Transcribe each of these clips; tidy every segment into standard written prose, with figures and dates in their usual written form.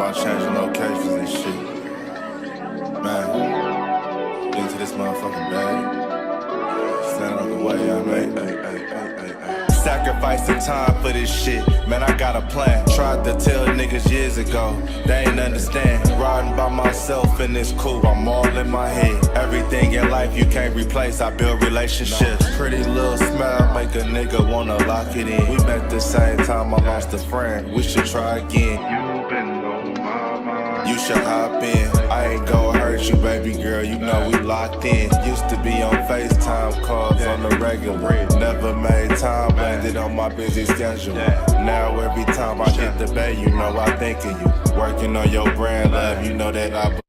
about changing locations and shit. Man, get into this motherfucking bag. Stand on the way, I made. Sacrifice the time for this shit. Man, I got a plan. Tried to tell niggas years ago, they ain't understand. Riding by myself and it's cool, I'm all in my head. Everything in life you can't replace, I build relationships. Pretty little smile make a nigga wanna lock it in. We met the same time I lost a friend, we should try again. You been on my mind, you should hop in. I ain't gonna hurt you, baby girl, you know we locked in. Used to be on FaceTime calls on the regular. Never made time, landed on my busy schedule. Now every time I get the bay, you know I think of you. Working on your brand, love, you know that I.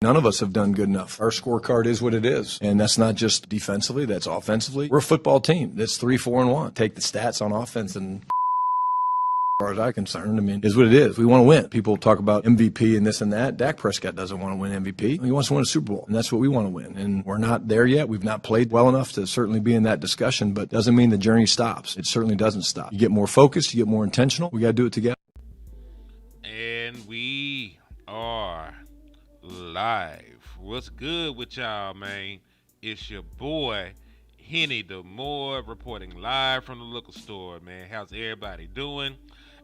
None of us have done good enough. Our scorecard is what it is. And that's not just defensively, that's offensively. We're a football team that's 3-4-1. Take the stats on offense and as far as I'm concerned, I mean, is what it is. We want to win. People talk about MVP and this and that. Dak Prescott doesn't want to win MVP. He wants to win a Super Bowl, and that's what we want to win. And we're not there yet. We've not played well enough to certainly be in that discussion, but doesn't mean the journey stops. It certainly doesn't stop. You get more focused, you get more intentional. We got to do it together. And we are live. What's good with y'all, man? It's your boy, Henny the Moore, reporting live from the liquor store, man. How's everybody doing?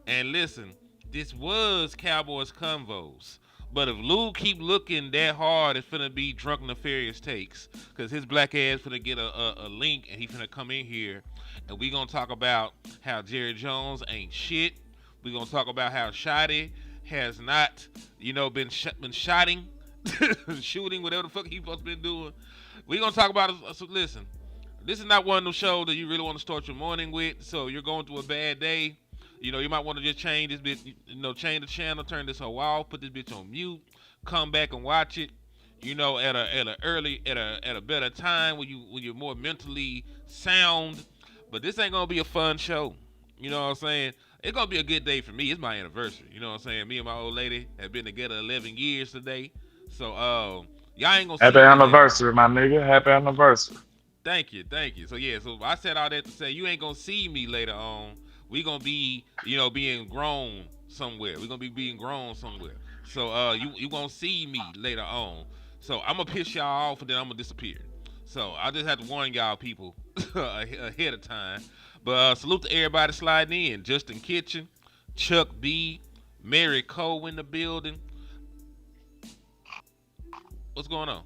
And listen, this was Cowboys Convos. But if Lou keep looking that hard, it's finna be drunk nefarious takes. Because his black ass finna get a link and he finna come in here. And we gonna talk about how Jerry Jones ain't shit. We gonna talk about how Shotty has not, been shooting, whatever the fuck he supposed to be doing. We gonna talk about it. So listen, this is not one of those shows that you really want to start your morning with. So you're going through a bad day. You might want to just change this bitch, change the channel, turn this hoe off, put this bitch on mute, come back and watch it, at a better time when you're more mentally sound. But this ain't gonna be a fun show. You know what I'm saying? It's gonna be a good day for me. It's my anniversary. You know what I'm saying? Me and my old lady have been together 11 years today. So y'all ain't gonna see Happy me anniversary, my nigga. Happy anniversary. Thank you. So yeah, so I said all that to say you ain't gonna see me later on. We gonna be, being grown somewhere. We gonna be being grown somewhere. So you gonna see me later on. So I'm gonna piss y'all off and then I'm gonna disappear. So I just have to warn y'all people ahead of time. But salute to everybody sliding in. Justin Kitchen, Chuck B, Mary Cole in the building. What's going on?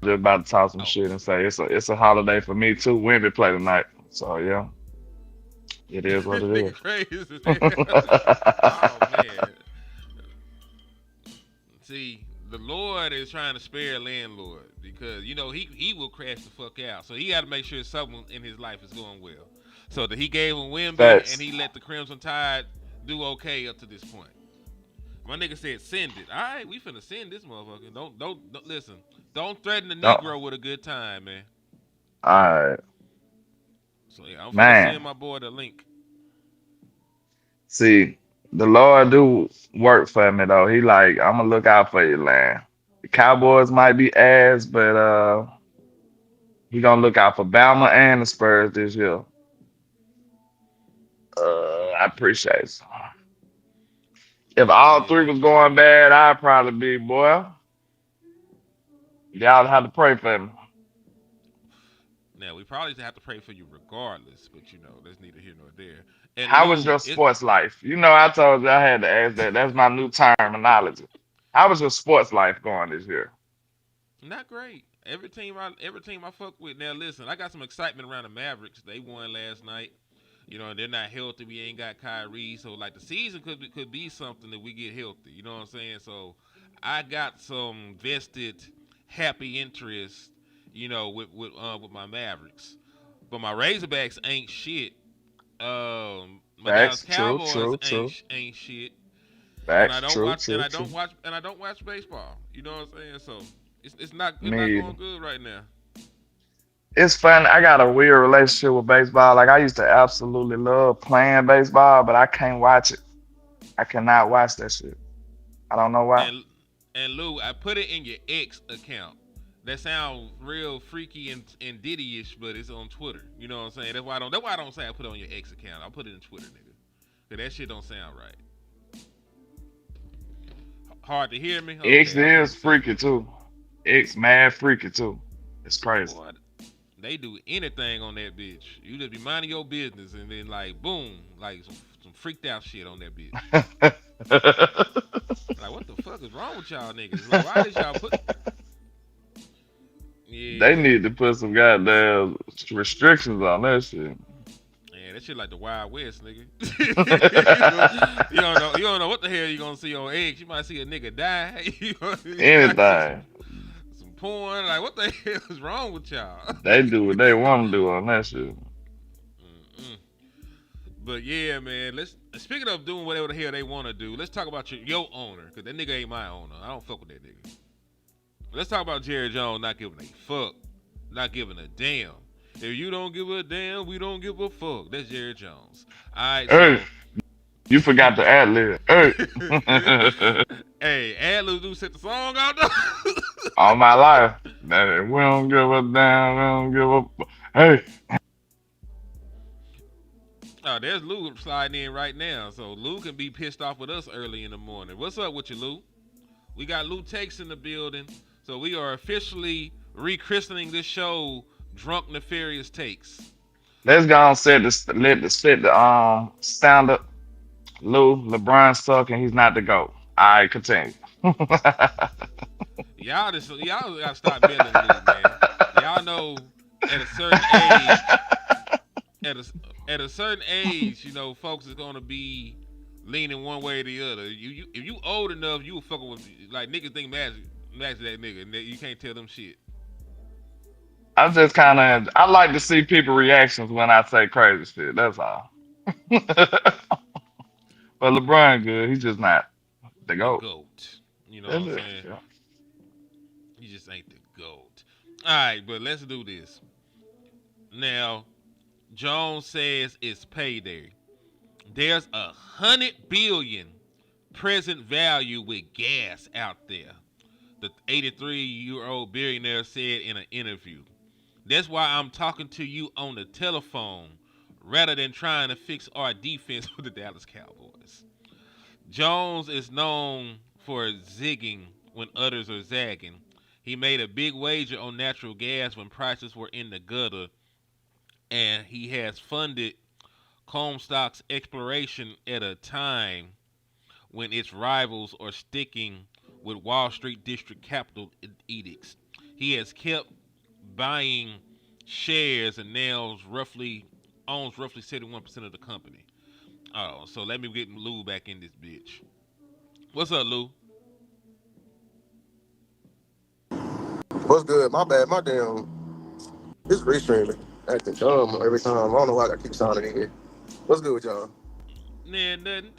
Just about to talk some shit and say it's a holiday for me too. Women play tonight, so yeah, it is what it is. Crazy. Oh man. See, the Lord is trying to spare LandLord because he will crash the fuck out. So he got to make sure something in his life is going well. So that he gave him Wimby and he let the Crimson Tide do okay up to this point. My nigga said send it. All right, we finna send this motherfucker. Don't listen. Don't threaten the Negro with a good time, man. All right. So yeah, I'm finna send my boy the link. See, the Lord do work for me though. He like, I'm gonna look out for you, Land. The Cowboys might be ass, but he gonna look out for Bama and the Spurs this year. I appreciate it. If all three was going bad, I'd probably be, boy. Y'all have to pray for me. Now we probably have to pray for you regardless, but that's neither here nor there. And How was your sports life? I told you I had to ask that. That's my new terminology. How was your sports life going this year? Not great. Every team I fuck with. Now listen, I got some excitement around the Mavericks. They won last night. They're not healthy. We ain't got Kyrie, so like the season could be something that we get healthy. You know what I'm saying? So I got some vested happy interest, with my Mavericks. But my Razorbacks ain't shit. My Dallas Cowboys ain't shit. And I don't watch baseball. You know what I'm saying? So it's not going good right now. It's fun. I got a weird relationship with baseball. Like I used to absolutely love playing baseball, but I can't watch it. I cannot watch that shit. I don't know why. And Lou, I put it in your X account. that sound real freaky and Diddy-ish, but it's on Twitter. You know what I'm saying? That's why I don't say I put it on your X account. I put it in Twitter, nigga. Cause that shit don't sound right. Hard to hear me? X Okay, I'm is finna say, freaky too. X mad freaky too. It's crazy. boy, they do anything on that bitch. You just be minding your business and then like boom, like some freaked out shit on that bitch. Like what the fuck is wrong with y'all niggas? Like why did y'all put? They Yeah, need to put some goddamn restrictions on that shit. man, that shit like the Wild West, nigga. You don't know what the hell you gonna see on X. You might see a nigga die. You might see Anything. some porn. Like what the hell is wrong with y'all? They do what they want to do on that shit. Mm-mm. But yeah, man. Let's speaking of doing whatever the hell they want to do. Let's talk about your owner, cause that nigga ain't my owner. I don't fuck with that nigga. Let's talk about Jerry Jones not giving a fuck, not giving a damn. If you don't give a damn, we don't give a fuck. That's Jerry Jones. All right, Hey, so you forgot the ad lib. Hey. hey, Adler do set the song out though. All my life. That we don't give a damn, we don't give a hey. Oh, there's Lou sliding in right now, so Lou can be pissed off with us early in the morning. What's up with you, Lou? We got Lou Takes in the building, so we are officially rechristening this show "Drunk Nefarious Takes." Let's go and set the stand up. Lou, LeBron suck and he's not the GOAT. Alright, continue. Y'all gotta stop milling Lou, man. Y'all know at a certain age, at a at a certain age, folks is gonna be leaning one way or the other. If you old enough, you will fucking with like niggas think magic that nigga, and you can't tell them shit. I just kind of I like to see people reactions when I say crazy shit. That's all. But LeBron good. He's just not the The GOAT. goat. You know what That's I'm it. saying? Yeah. He just ain't the goat. All right, but let's do this now. Jones says it's payday. There's 100 billion present value with gas out there. The 83-year-old billionaire said in an interview. That's why I'm talking to you on the telephone rather than trying to fix our defense with the Dallas Cowboys. Jones is known for zigging when others are zagging. He made a big wager on natural gas when prices were in the gutter, and he has funded Comstock's exploration at a time when its rivals are sticking with Wall Street district capital edicts. He has kept buying shares and now owns roughly 71% of the company. Oh, so let me get Lou back in this bitch. What's up, Lou? What's good? My bad. My damn. It's restreaming. Acting dumb every time. I don't know why I keep sounding in here. What's good with y'all? Nah, nothing.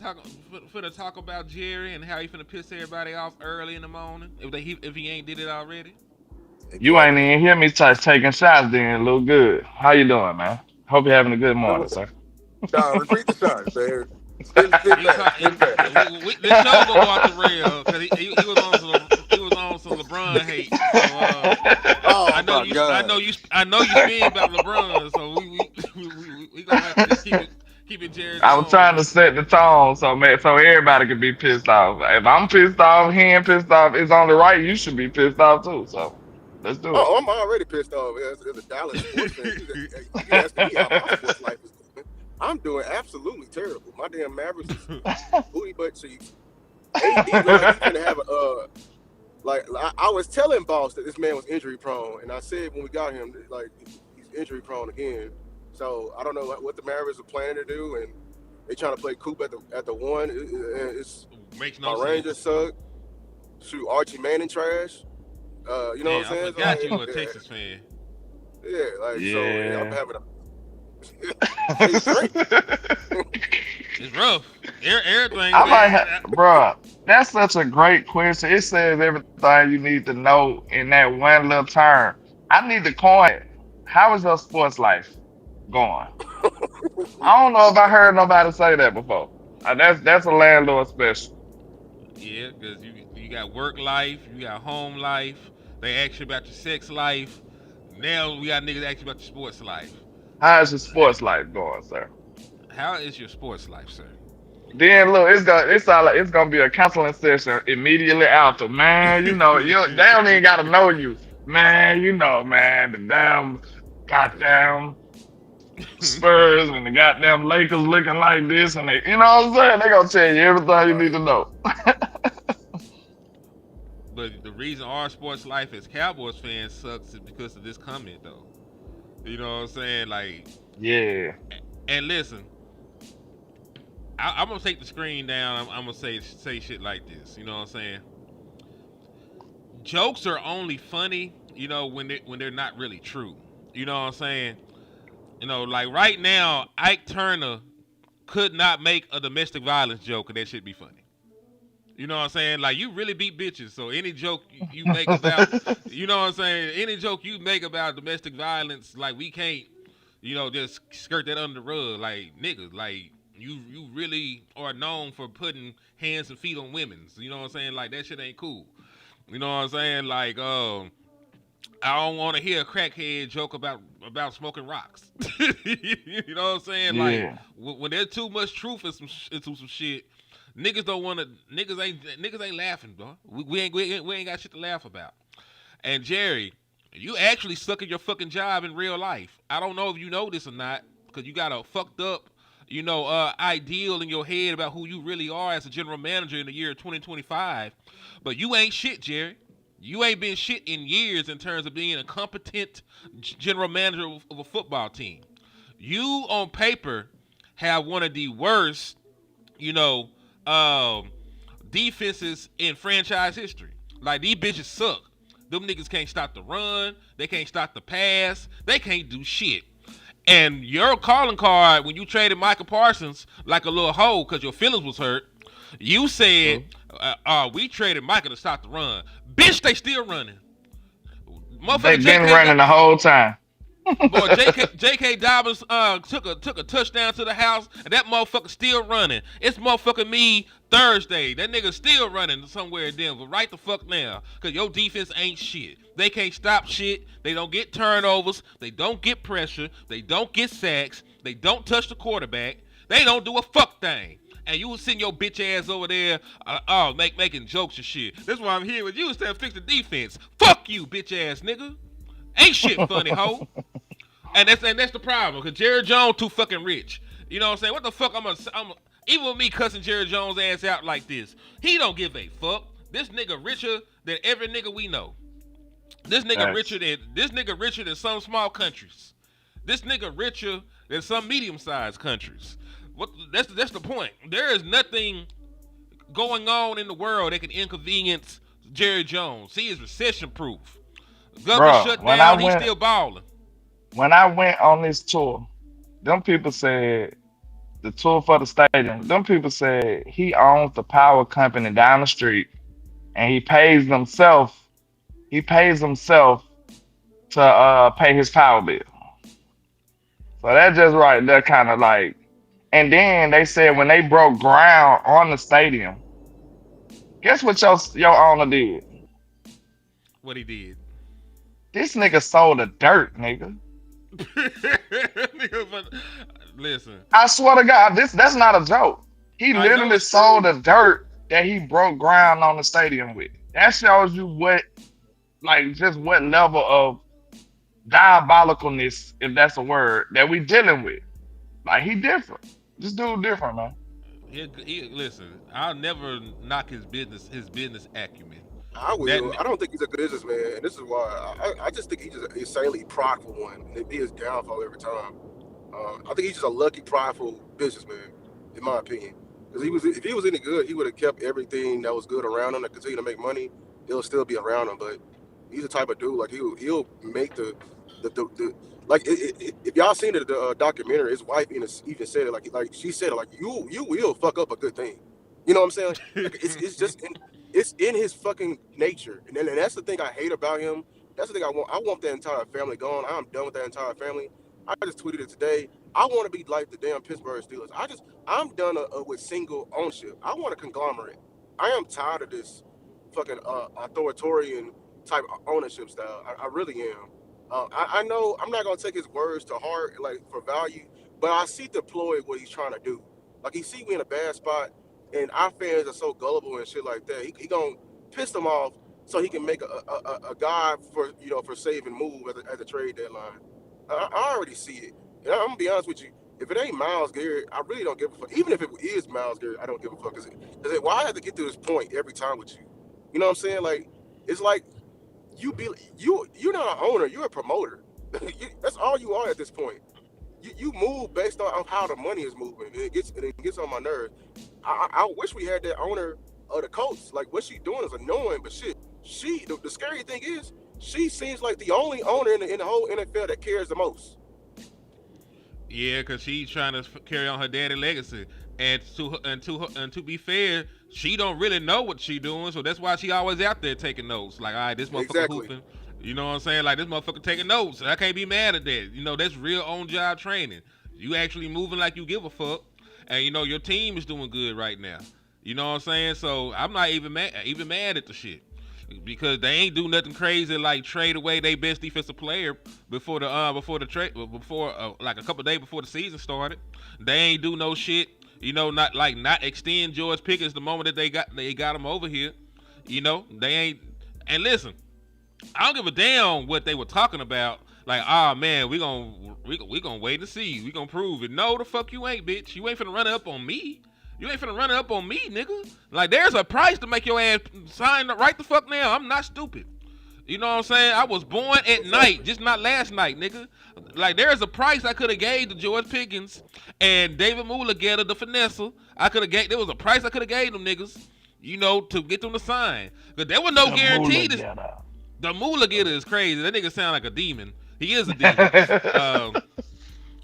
Finna talk about Jerry and how he finna piss everybody off early in the morning if he ain't did it already. You ain't Exactly. even hear me touch taking shots then, Lou. Good. How you doing, man? Hope you're having a good morning, sir. Nah, repeat the shots, man. Spin He was back. talking. Spin back. This show gonna go off the rail because he was on some LeBron hate. So Oh my I god. know you spin about LeBron. So we gonna have to just keep it Jerry I was trying to Jones. set the tone so everybody can be pissed off. If I'm pissed off, he ain't pissed off. It's only right you should be pissed off too. So let's do it. Oh, I'm already pissed off as a Dallas sports fan. You asking me how my sports life is doing? I'm doing absolutely terrible. My damn Mavericks is booty butt cheeks. AD look like he's gonna have a like I was telling Boss that this man was injury prone, and I said when we got him, like he's injury prone again. So I don't know what the Mavericks are planning to do, and they trying to play Coop at the one. It's Makes my no Rangers sense. suck. Shoot, Archie Manning trash. You know what Damn, I I'm saying? So forgot you were a like, Texas fan. yeah, like so. Yeah, I'm Yeah. having a it's great. It's rough. Everything I might bad. have, bruh. That's such a great question. It says everything you need to know in that one little term. I need to coin it. How is your sports life going? I don't know if I heard nobody say that before. That's a landlord special. Yeah, because you got work life, you got home life, They ask you about your sex life. Now we got niggas asking about your sports life. How's your And sports life going, sir? how is your sports life, sir? Then look, it's all like it's gonna be a counseling session immediately after. Man, they don't even gotta know you. Man, man, the damn goddamn Spurs and the goddamn Lakers looking like this, and they, you know what I'm saying? They gonna tell you everything you need Right. to know. But the reason our sports life as Cowboys fans sucks is because of this comment, though. You know what I'm saying? Like, Yeah, and listen, I'm gonna take the screen down. I'm gonna say shit like this. You know what I'm saying? Jokes are only funny, when they're not really true. You know what I'm saying? Like right now, Ike Turner could not make a domestic violence joke and that shit be funny. You know what I'm saying? Like you really beat bitches, so any joke you make about, you know what I'm saying? Any joke you make about domestic violence, like we can't, just skirt that under the rug. Like niggas, like you really are known for putting hands and feet on women's. You know what I'm saying? Like that shit ain't cool. You know what I'm saying? Like, I don't want to hear a crackhead joke about smoking rocks. You know what I'm saying? Like yeah, when there's too much truth into some shit, niggas don't want to. Niggas ain't laughing, bro. We ain't got shit to laugh about. And Jerry, you actually suck at your fucking job in real life. I don't know if you know this or not, because you got a fucked up, ideal in your head about who you really are as a general manager in the year 2025. But you ain't shit, Jerry. You ain't been shit in years in terms of being a competent general manager of a football team. You on paper have one of the worst, you know, um, defenses in franchise history. Like these bitches suck. Them niggas can't stop the run. They can't stop the pass. They can't do shit. And your calling card when you traded Michael Parsons like a little hoe because your feelings was hurt, you said, true. we traded Michael to stop the run. Bitch, they still running. They Motherfucker been J.K. running the whole time. Boy, J.K. Dobbins took a touchdown to the house, and that motherfucker still running. It's motherfucking me Thursday. That nigga still running somewhere in Denver. Right the fuck now, cause your defense ain't shit. They can't stop shit. They don't get turnovers. They don't get pressure. They don't get sacks. They don't touch the quarterback. They don't do a fuck thing. And you was sitting your bitch ass over there, making jokes and shit. That's why I'm here with you instead of fix the defense. Fuck you, bitch ass nigga. Ain't shit funny, hoe. And that's the problem, cause Jerry Jones too fucking rich. You know what I'm saying? What the fuck I'm even with me cussing Jerry Jones ass out like this, he don't give a fuck. This nigga richer than every nigga we know. That's This nigga richer than some small countries. This nigga richer than some medium sized countries. That's the point. There is nothing going on in the world that can inconvenience Jerry Jones. He is recession proof. Government bro. shut down, he's still balling. When I went on this tour, them people said the tour for the stadium. Them people said he owns the power company down the street, and he pays himself. He pays himself to pay his power bill. So that just right there, kind of like. And then they said when they broke ground on the stadium, guess what your owner did? What he did. This nigga sold the dirt, nigga. Nigga, but listen, I swear to God, that's not a joke. He I know literally it's sold true. the dirt that he broke ground on the stadium with. That shows you just what level of diabolicalness, if that's a word, that we dealing with. Like he different. This dude different, man. Listen. I'll never knock his business acumen. I That will. I don't think he's a good businessman, and this is why I just think he's just an insanely prideful one, and it'd be his downfall every time. I think he's just a lucky, prideful businessman, in my opinion. Because if he was any good, he would have kept everything that was good around him to continue to make money. It'll still be around him, but he's the type of dude like he'll make the like if y'all seen the documentary, his wife even said it like she said it like you will fuck up a good thing. You know what I'm saying? Like it's just it's in his fucking nature, and that's the thing I hate about him. That's the thing I want. I want that entire family gone. I'm done with that entire family. I just tweeted it today. I want to be like the damn Pittsburgh Steelers. I'm done with single ownership. I want a conglomerate. I am tired of this fucking authoritarian type of ownership style. I really am. I know I'm not gonna take his words to heart, like for value, but I see deploy what he's trying to do. Like he see we in a bad spot, and our fans are so gullible and shit like that. He gonna piss them off so he can make a guy for for saving move at the trade deadline. I already see it. And I'm gonna be honest with you. If it ain't Miles Garrett, I really don't give a fuck. Even if it is Miles Garrett, I don't give a fuck. Cause why I have to get to this point every time with you? You know what I'm saying? Like it's like you're not an owner, you're a promoter. That's all you are at this point. You move based on how the money is moving, and it gets on my nerves. I wish we had that owner of the Colts. Like what she doing is annoying, but shit, the scary thing is she seems like the only owner in the whole NFL that cares the most. Yeah, cause she's trying to carry on her daddy legacy, and to be fair, she don't really know what she doing, so that's why she always out there taking notes. Like, all right, this motherfucker Exactly. hooping. You know what I'm saying? Like this motherfucker taking notes. I can't be mad at that. That's real on job training. You actually moving like you give a fuck, and your team is doing good right now. You know what I'm saying? So I'm not even mad at the shit. Because they ain't do nothing crazy like trade away their best defensive player before the trade like a couple days before the season started. They ain't do no shit, not extend George Pickens the moment that they got him over here. They ain't. And listen, I don't give a damn what they were talking about. Like, man, we gonna wait and see. We gonna prove it. No, the fuck you ain't, bitch. You ain't finna run it up on me. You ain't finna run it up on me, nigga. Like, there's a price to make your ass sign right the fuck now. I'm not stupid. You know what I'm saying? I was born at night, just not last night, nigga. Like, there's a price I could have gave to George Pickens and David Mulligetta, the finesse. There was a price I could have gave them niggas, to get them to sign. Because there was no guarantee. The Mulligetta is crazy. That nigga sound like a demon. He is a demon.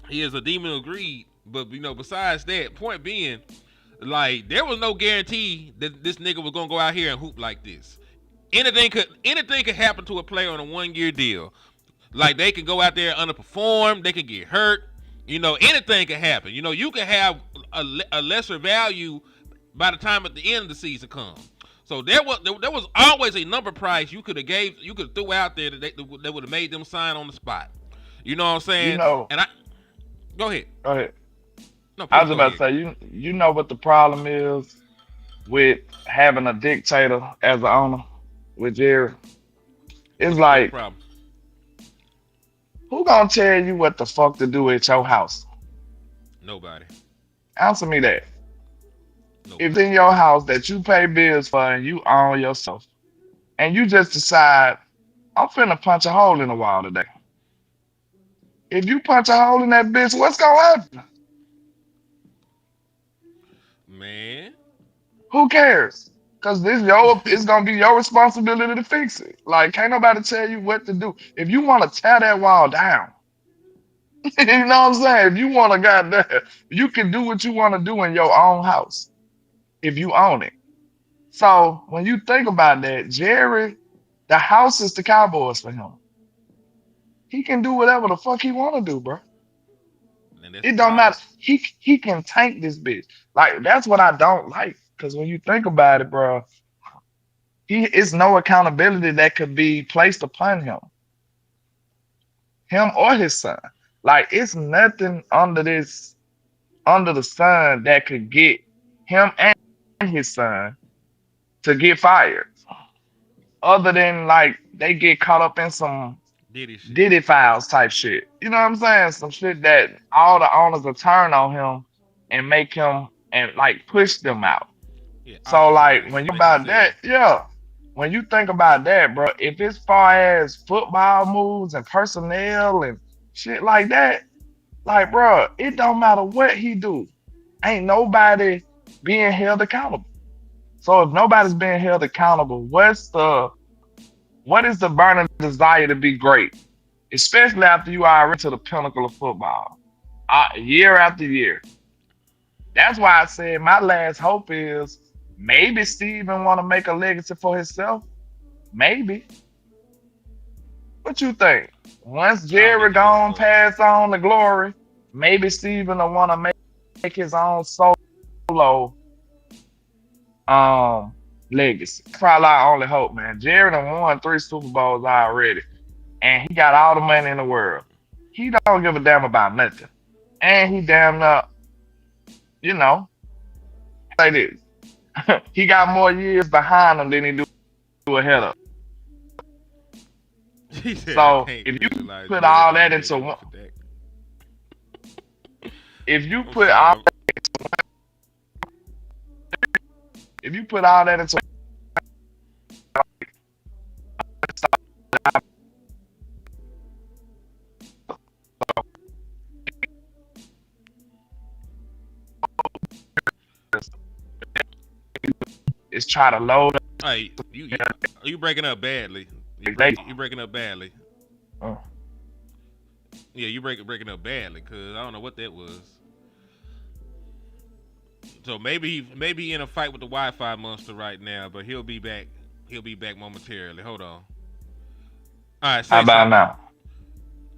He is a demon of greed. But, besides that, point being, like, there was no guarantee that this nigga was gonna go out here and hoop like this. Anything could happen to a player on a 1-year deal. Like, they can go out there and underperform. They can get hurt. Anything can happen. You can have a lesser value by the time at the end of the season comes. So there was always a number price you could have threw out there that would have made them sign on the spot. You know what I'm saying? And go ahead. Go ahead. No, I was about to say, you know what the problem is with having a dictator as an owner with Jerry? It's like, problem. who gonna tell you what the fuck to do at your house? Nobody. Answer me that. Nobody. If it's in your house that you pay bills for and you own yourself, and you just decide, I'm finna punch a hole in the wall today. If you punch a hole in that bitch, what's gonna happen? Man. Who cares? Because it's gonna be your responsibility to fix it. Like, can't nobody tell you what to do. If you want to tear that wall down, you know what I'm saying? If you want to goddamn, you can do what you want to do in your own house if you own it. So when you think about that, Jerry, the house is the Cowboys for him. He can do whatever the fuck he want to do, bro. It don't matter. He can tank this bitch. Like, that's what I don't like. Because when you think about it, bro, it's no accountability that could be placed upon him or his son. Like, it's nothing under the sun that could get him and his son to get fired. Other than, like, they get caught up in some Diddy files type shit. You know what I'm saying? Some shit that all the owners will turn on him and make him and like push them out. Yeah, so like when you about that, when you think about that, bro, if it's far as football moves and personnel and shit like that, like, bro, it don't matter what he do. Ain't nobody being held accountable. So if nobody's being held accountable, what is the burning desire to be great? Especially after you are to the pinnacle of football, year after year. That's why I said my last hope is maybe Steven want to make a legacy for himself. Maybe. What you think? Once Jerry gone pass on the glory, maybe Steven will want to make his own solo legacy. Probably our only hope, man. Jerry done won 3 Super Bowls already, and he got all the money in the world. He don't give a damn about nothing, and he damn you know, say this. He got more years behind him than he do ahead of. He said, "I So can't if you visualize put Jerry all that into nominating me one, for that." if you I'm put all sorry. if you put all that into is try to load up. Hey, you breaking up badly. They, You breaking up badly. uh, Yeah, you breaking up badly because I don't know what that was. So maybe he in a fight with the Wi-Fi monster right now, but he'll be back. He'll be back momentarily. Hold on. All right, how say about something. now?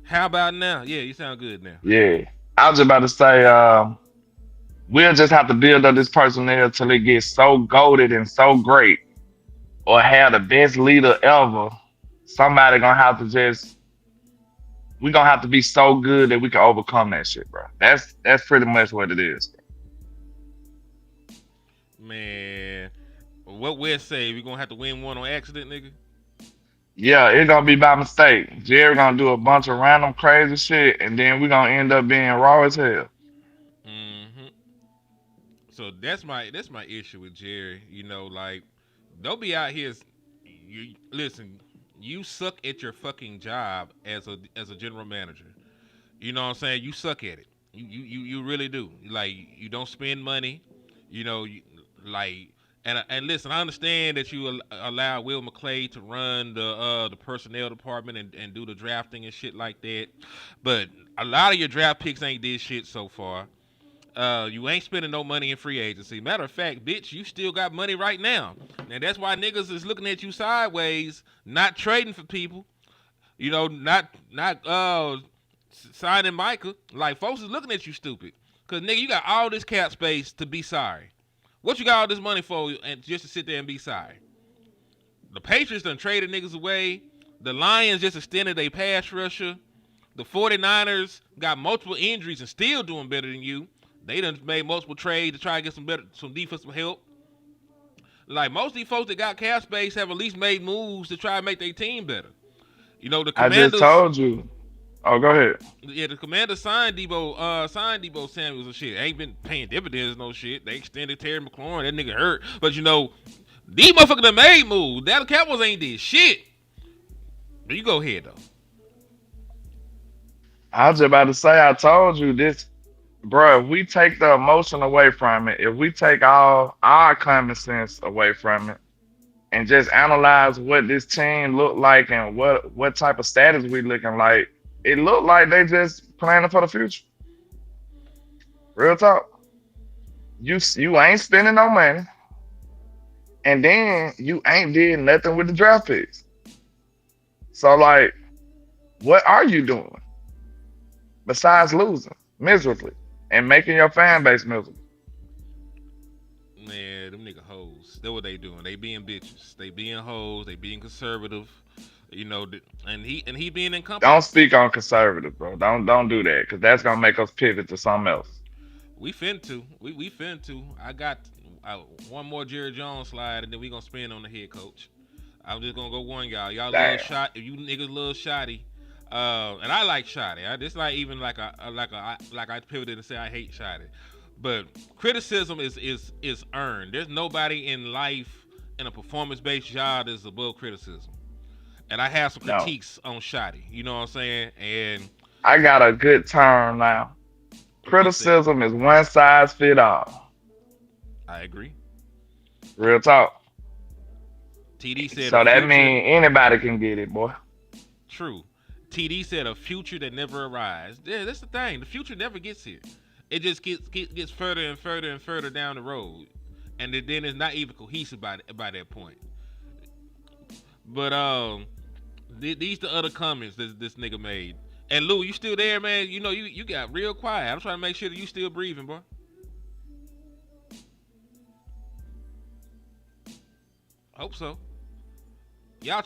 How about now? Yeah, you sound good now. Yeah. I was just about to say, we'll just have to build up this personnel till it gets so goaded and so great, or have the best leader ever. Somebody gonna have to we gonna have to be so good that we can overcome that shit, bro. That's pretty much what it is. Man, what West say? We gonna have to win one on accident, nigga? Yeah, it's gonna be by mistake. Jerry gonna do a bunch of random crazy shit, and then we gonna end up being raw as hell. Mm-hmm. So that's my issue with Jerry. You know, like don't be out here. You listen. You suck at your fucking job as a general manager. You know what I'm saying? You suck at it. You really do. Like you don't spend money. You know, like and listen. I understand that you allow Will McClay to run the personnel department and do the drafting and shit like that, but a lot of your draft picks ain't did shit so far. You ain't spending no money in free agency. Matter of fact, bitch, you still got money right now. And that's why niggas is looking at you sideways, not trading for people. You know, not signing Micah. Like folks is looking at you stupid. Cause nigga, you got all this cap space to be sorry. What you got all this money for and just to sit there and be sorry? The Patriots done traded niggas away. The Lions just extended a pass rusher. The 49ers got multiple injuries and still doing better than you. They done made multiple trades to try to get some defensive help. Like most of these folks that got cap space have at least made moves to try to make their team better. You know, the I just Commanders, told you. Oh, go ahead. yeah, the Commanders signed Debo Samuels and shit. Ain't been paying dividends, no shit. They extended Terry McLaurin, that nigga hurt. But you know, these motherfuckers done made moves. Dallas Cowboys ain't did shit. But you go ahead though. I was just about to say, I told you this, bro. If we take the emotion away from it, if we take all our common sense away from it, and just analyze what this team looked like and what type of status we looking like, it looked like they just planning for the future. Real talk. You ain't spending no money, and then you ain't did nothing with the draft picks. So like, what are you doing besides losing miserably and making your fan base miserable? Man, them nigga hoes. That's what they doing. They being bitches. They being hoes. They being conservative. You know, and he being Don't incompetent. speak on conservative, bro. Don't do that, because that's gonna make us pivot to something else. We fin to. We fin to. I got one more Jerry Jones slide, and then we gonna spin on the head coach. I'm just gonna go one y'all. Y'all little Damn. shot. If you niggas little shoddy, and I like shoddy. This not even like I pivoted and say I hate shoddy, but criticism is earned. There's nobody in life in a performance based job that's above criticism. And I have some No. critiques on shoddy. You know what I'm saying? And I got a good term now. what's that? Criticism is one size fit all. I agree. Real talk. TD said a So that future. means anybody can get it, boy. True. TD said a future that never arrives. Yeah, that's the thing. The future never gets here. It just gets further and further and further down the road, and then it's not even cohesive by that point. But these the other comments this nigga made. And Lou, you still there, man? You know you got real quiet. I'm trying to make sure that you still breathing, boy. Hope so. Y'all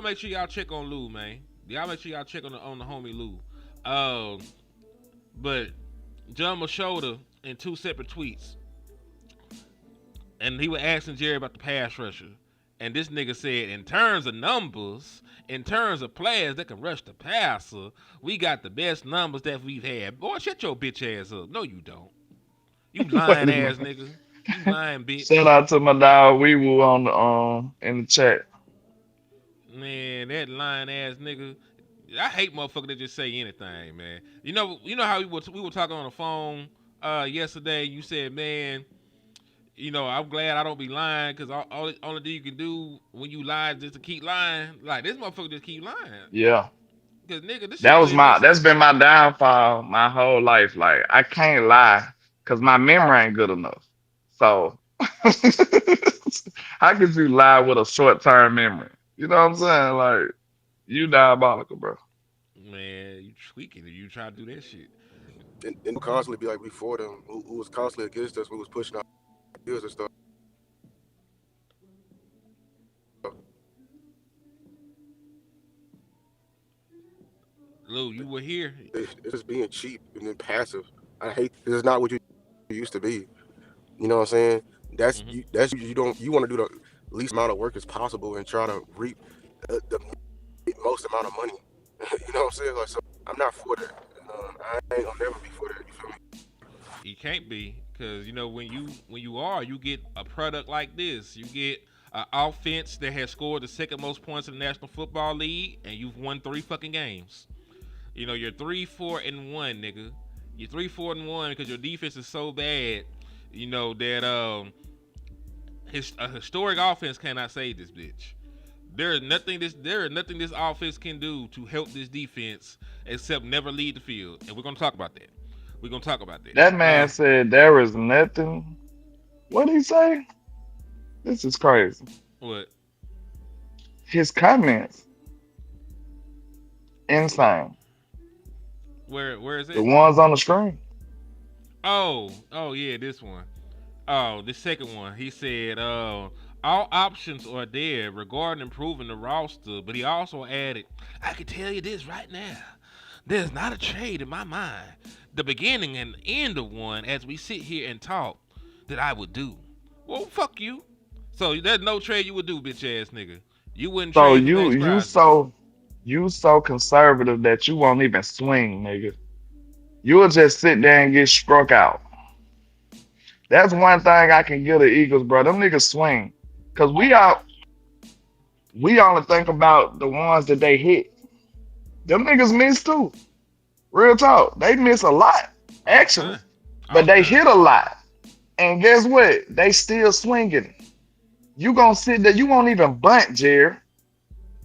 make sure y'all check on Lou, man. Y'all make sure y'all check on the homie Lou. But John Machota in 2 separate tweets, and he was asking Jerry about the pass rusher. And this nigga said, in terms of numbers, in terms of players that can rush the passer, we got the best numbers that we've had. Boy, shut your bitch ass up. No, you don't. You Wait a lying ass minute. nigga. You lying bitch. Shout out to my dog Wee Woo on the in the chat. Man, that lying ass nigga. I hate motherfuckers that just say anything, man. You know how we were talking on the phone yesterday. You said, man, I'm glad I don't be lying because all only thing you can do when you lie is just to keep lying. Like this motherfucker just keep lying. Yeah. Cause nigga, this shit don't even make That's sense. been my downfall my whole life. Like I can't lie because my memory ain't good enough. So how could you lie with a short term memory? You know what I'm saying? Like you diabolical, bro. Man, you tweaking if you try to do that shit. And constantly be like we for them, who was constantly against us, who was pushing our ideas and stuff. Lou, you were here. It's just being cheap and then passive. I hate. It's not what you used to be. You know what I'm saying? That's Mhm. you. That's you. You want to do the least amount of work as possible and try to reap the most amount of money. You know what I'm saying? Like, so I'm not for that. I ain't gonna never be for that. You feel me? You can't be, because when you get a product like this, you get an offense that has scored the second most points in the National Football League, and you've won 3 fucking games. You're 3-4-1, nigga. You're 3-4-1 because your defense is so bad. That a historic offense cannot save this bitch. There is nothing this offense can do to help this defense except never lead the field, and we're gonna talk about that. We're gonna talk about that. That man said there is nothing. What did he say? This is crazy. What? His comments, insane. Where is The it? ones on the screen. Oh yeah, this one. Oh, the second one. He said, all options are there regarding improving the roster, but he also added, I can tell you this right now. There's not a trade in my mind, the beginning and end of one, as we sit here and talk, that I would do. Well, fuck you. So there's no trade you would do, bitch ass nigga. You wouldn't So trade for James Bryson. you so conservative that you won't even swing, nigga. You'll just sit there and get struck out. That's one thing I can give the Eagles, bro. Them niggas swing. Cause we only think about the ones that they hit. Them niggas miss too. Real talk. They miss a lot, All the actually. time. All But the they time. hit a lot. And guess what? They still swinging. You gonna sit there, you won't even bunt, Jerry.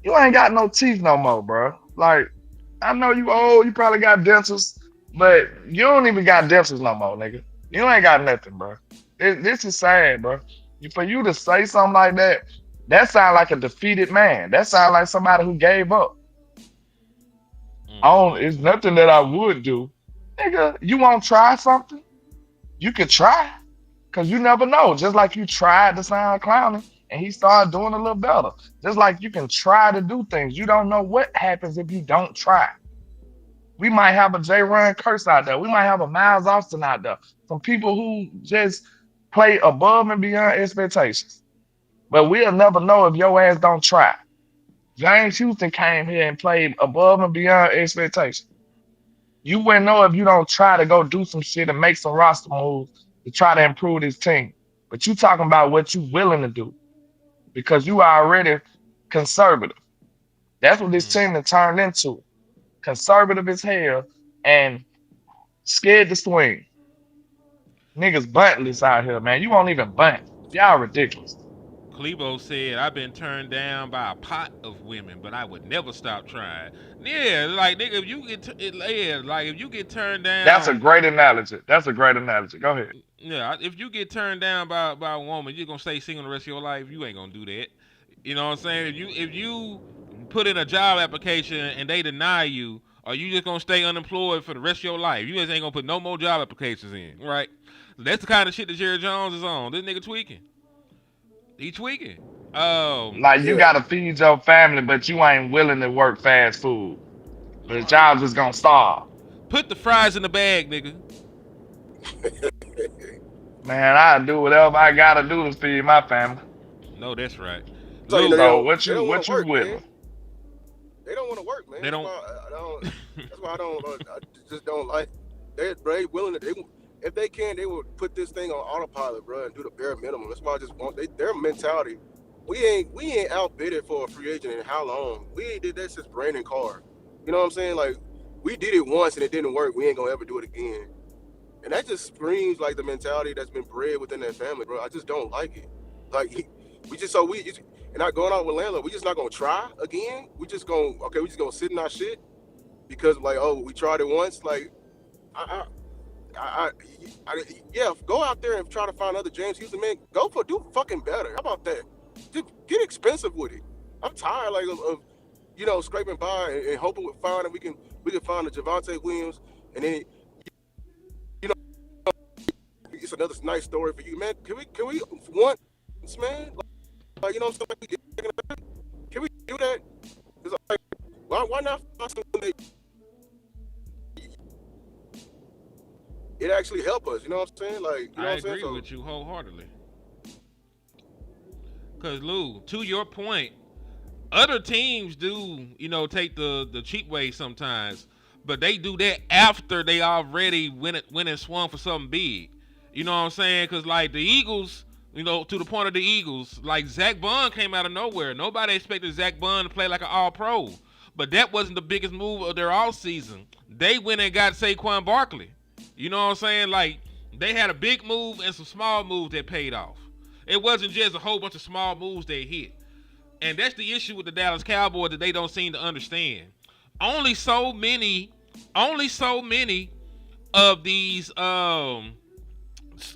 You ain't got no teeth no more, bro. Like, I know you old, you probably got dentals, but you don't even got dentals no more, nigga. You ain't got nothing, bro. This is sad, bro. For you to say something like that, that sound like a defeated man. That sound like somebody who gave up. It's nothing that I would do. Nigga, you won't try something? You can try. Cause you never know. Just like you tried to sign Clowney and he started doing a little better. Just like you can try to do things. You don't know what happens if you don't try. We might have a J. Run Curse out there. We might have a Miles Austin out there. Some people who just play above and beyond expectations. But we'll never know if your ass don't try. James Houston came here and played above and beyond expectations. You wouldn't know if you don't try to go do some shit and make some roster moves to try to improve this team. But you talking about what you willing to do because you are already conservative. That's what this team has turned into. Conservative as hell and scared to swing. Niggas buntless out here, man. You won't even bunt. Y'all ridiculous. Clebo said, I've been turned down by a pot of women, but I would never stop trying. Yeah, like nigga, if you get turned That's a down, great analogy. That's a great analogy. Go ahead. yeah, if you get turned down by a woman, you're gonna stay single the rest of your life. You ain't gonna do that. You know what I'm saying? If you put in a job application and they deny you, are you just gonna stay unemployed for the rest of your life? You just ain't gonna put no more job applications in, right? So that's the kind of shit that Jerry Jones is on. This nigga tweaking. He tweaking. Like you Yeah. gotta feed your family, but you ain't willing to work fast food. But y'all just gonna starve. Put the fries in the bag, nigga. Man, I do whatever I gotta do to feed my family. No, that's right. So you know Lou, So they don't want what to you work, with? man. They don't want to work, man. they That's don't. why I don't. That's why I don't. I just don't like. They willing to. If they can, they would put this thing on autopilot, bro, and do the bare minimum. That's why I just want their mentality. We ain't outbidded for a free agent in how long? We ain't did that since Brandon Carr. You know what I'm saying? Like we did it once and it didn't work. We ain't gonna ever do it again. And that just screams like the mentality that's been bred within that family, bro. I just don't like it. Like we just so we and not going out with landlord. We just not gonna try again. We just gonna sit in our shit because like we tried it once. Like I, I, I, yeah, go out there and try to find other James Houston, man. Do fucking better. How about that? Just get expensive with it. I'm tired like of scraping by and hoping we can find a Javonte Williams and then it's another nice story for you, man. Can we once, man? Like you know what I'm saying? Can we do that? It's like why not find something that it actually help us? You know what I'm saying? Like you know I what I'm saying? agree with you wholeheartedly. Cause Lou, to your point, other teams do, take the cheap way sometimes, but they do that after they already went and swung for something big. You know what I'm saying? Cause like the Eagles, to the point of the Eagles, like Zach Bond came out of nowhere. Nobody expected Zach Bond to play like an All-Pro, but that wasn't the biggest move of their all season. They went and got Saquon Barkley. You know what I'm saying? Like they had a big move and some small moves that paid off. It wasn't just a whole bunch of small moves they hit. And that's the issue with the Dallas Cowboys that they don't seem to understand. Only so many of these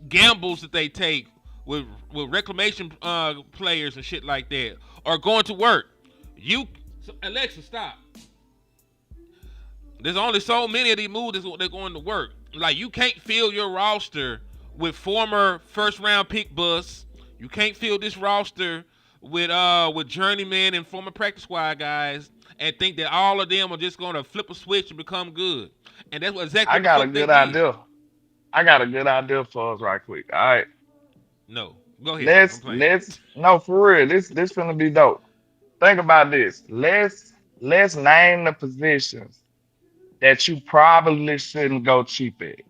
gambles that they take with reclamation players and shit like that are going to work. Alexa, stop. There's only so many of these moves that's going to work. Like you can't fill your roster with former first round pick busts. You can't fill this roster with journeymen and former practice squad guys and think that all of them are just going to flip a switch and become good. And that's exactly I what the got a fuck they good did. idea. I got a good idea for us right quick. All right. No, go ahead. I'm playing. Let's no for real. This gonna be dope. Think about this. Let's name the positions that you probably shouldn't go cheap at.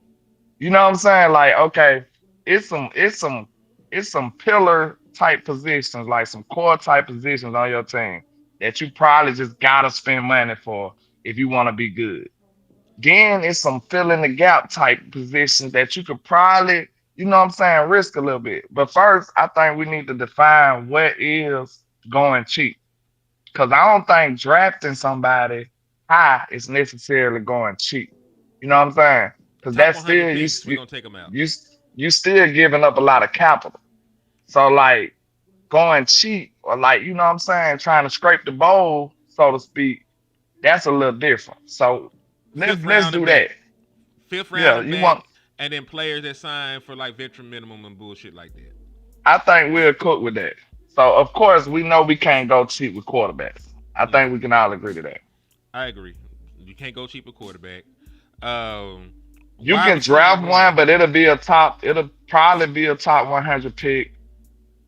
You know what I'm saying? Like, okay, it's some pillar type positions, like some core type positions on your team that you probably just gotta spend money for if you want to be good. Then it's some fill in the gap type positions that you could probably, you know what I'm saying, risk a little bit. But first, I think we need to define what is going cheap. Because I don't think drafting somebody high is necessarily going cheap. You know what I'm saying? Because Top that's 100 still picks, we're going to take them out. you still giving up a lot of capital. So like going cheap or like you know what I'm saying, trying to scrape the bowl, so to speak, that's a little different. So let's Fifth let's round do and that. back. Fifth round Yeah, and you back, want. and then players that sign for like veteran minimum and bullshit like that. I think we'll cook with that. So of course we know we can't go cheap with quarterbacks. I No, think we can all agree to that. I agree. You can't go cheap with quarterback. Um, You Wide can receiver draft one, one but it'll probably be a top 100 pick.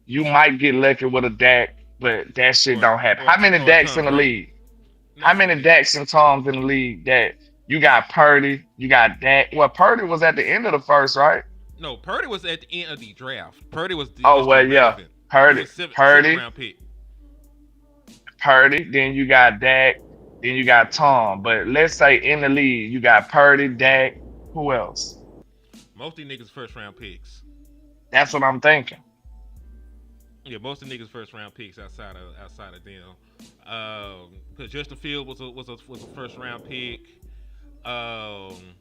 You might get lucky with a Dak, but that shit or don't happen. or How many or Daks Tom in the Brady. league? How Not many many. Daks and Toms in the league that you got Purdy, you got Dak? Well, Purdy was at the end of the first, right? No, Purdy was at the end of the draft. Purdy was Oh the well, yeah. irrelevant. He Purdy, was seventh Purdy, round pick. Purdy. Then you got Dak. Then you got Tom. But let's say in the league, you got Purdy, Dak. Who else? Most of these niggas first round picks. That's what I'm thinking. Yeah, most of the niggas first round picks outside of them. Because Justin Field was a first round pick. Um,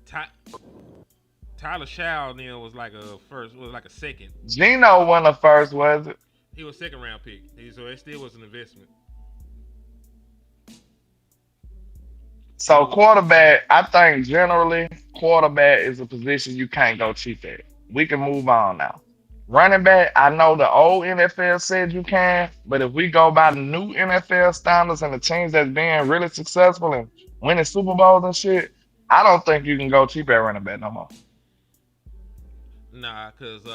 Ty, Tyler Shaw then was like a second. Gino won the first, was it? He was second round pick. So it still was an investment. So quarterback, I think generally quarterback is a position you can't go cheap at. We can move on now. running back, I know the old NFL said you can, but if we go by the new NFL standards and the teams that's being really successful and winning Super Bowls and shit, I don't think you can go cheap at running back no more. Nah, cause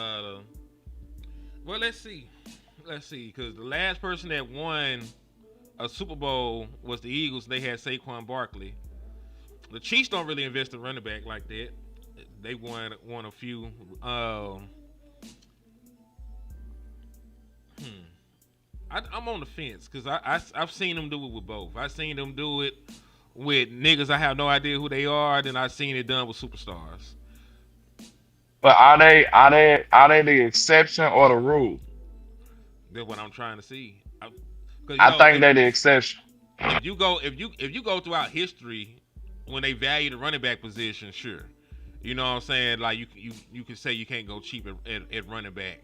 well, let's see, cause the last person that won a Super Bowl was the Eagles. They had Saquon Barkley. The Chiefs don't really invest in running back like that. They won a few. Hmm. I'm on the fence because I've seen them do it with both. I've seen them do it with niggas I have no idea who they are. Then I've seen it done with superstars. But are they the exception or the rule? That's what I'm trying to see. Because I think they're the exception. if you go throughout history, when they value the running back position, sure, you know what I'm saying. Like you can say you can't go cheap at running back,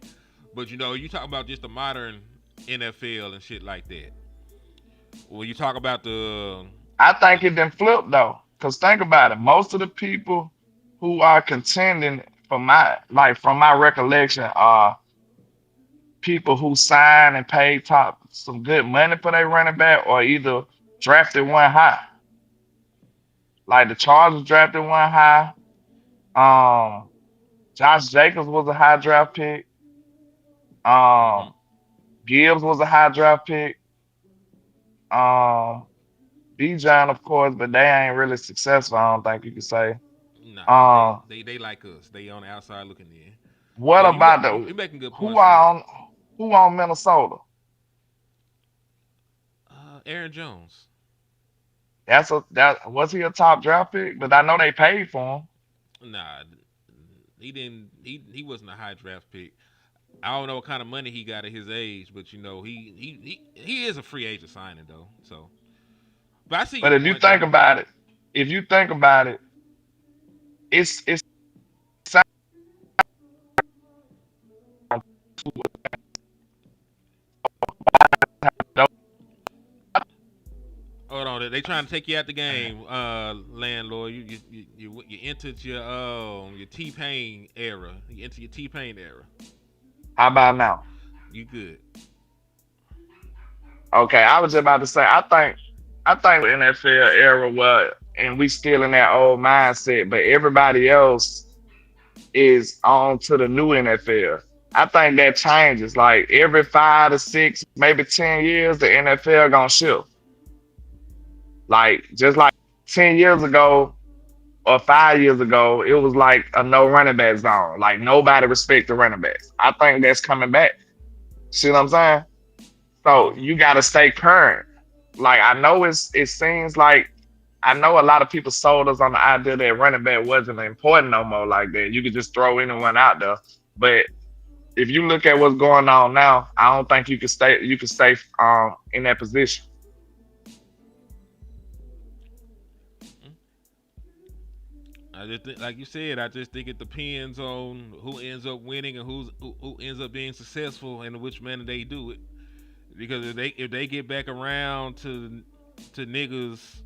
but you talk about just the modern NFL and shit like that. When you talk about I think it didn't flip though. Cause think about it. Most of the people who are contending from my recollection are people who signed and paid top some good money for their running back or either drafted one high. Like the Chargers drafted one high. Um Josh Jacobs was a high draft pick. mhm. Um Gibbs was a high draft pick. Um Bijan, of course, but they ain't really successful, I don't think you could say. Nah, Um they like us. They on the outside looking in. what But about you the making good who points though. are on who on Minnesota? Aaron Jones. That was he a top draft pick? But I know they paid for him. Nah, he didn't. He wasn't a high draft pick. I don't know what kind of money he got at his age, but he is a free agent signing though. So, but I see But your point though. if you think about it, it's Hold on, they trying to take you out the game, landlord. You entered your T Pain era. You entered your T Pain era. how about now? You good? Okay, I was just about to say I think the NFL era was and we still in that old mindset, but everybody else is on to the new NFL. I think that changes. Like every 5 to 6, maybe 10 years, the NFL gonna shift. Like just like 10 years ago or 5 years ago, it was like a no running back zone. Like nobody respect the running backs. I think that's coming back. See what I'm saying? So Hmm. you gotta stay current. Like it seems like I know a lot of people sold us on the idea that running back wasn't important no more like that. You could just throw anyone out there. But if you look at what's going on now, I don't think you can stay in that position. I just think, like you said, I just think it depends on who ends up winning and who ends up being successful and which manner they do it. Because if they get back around to niggas,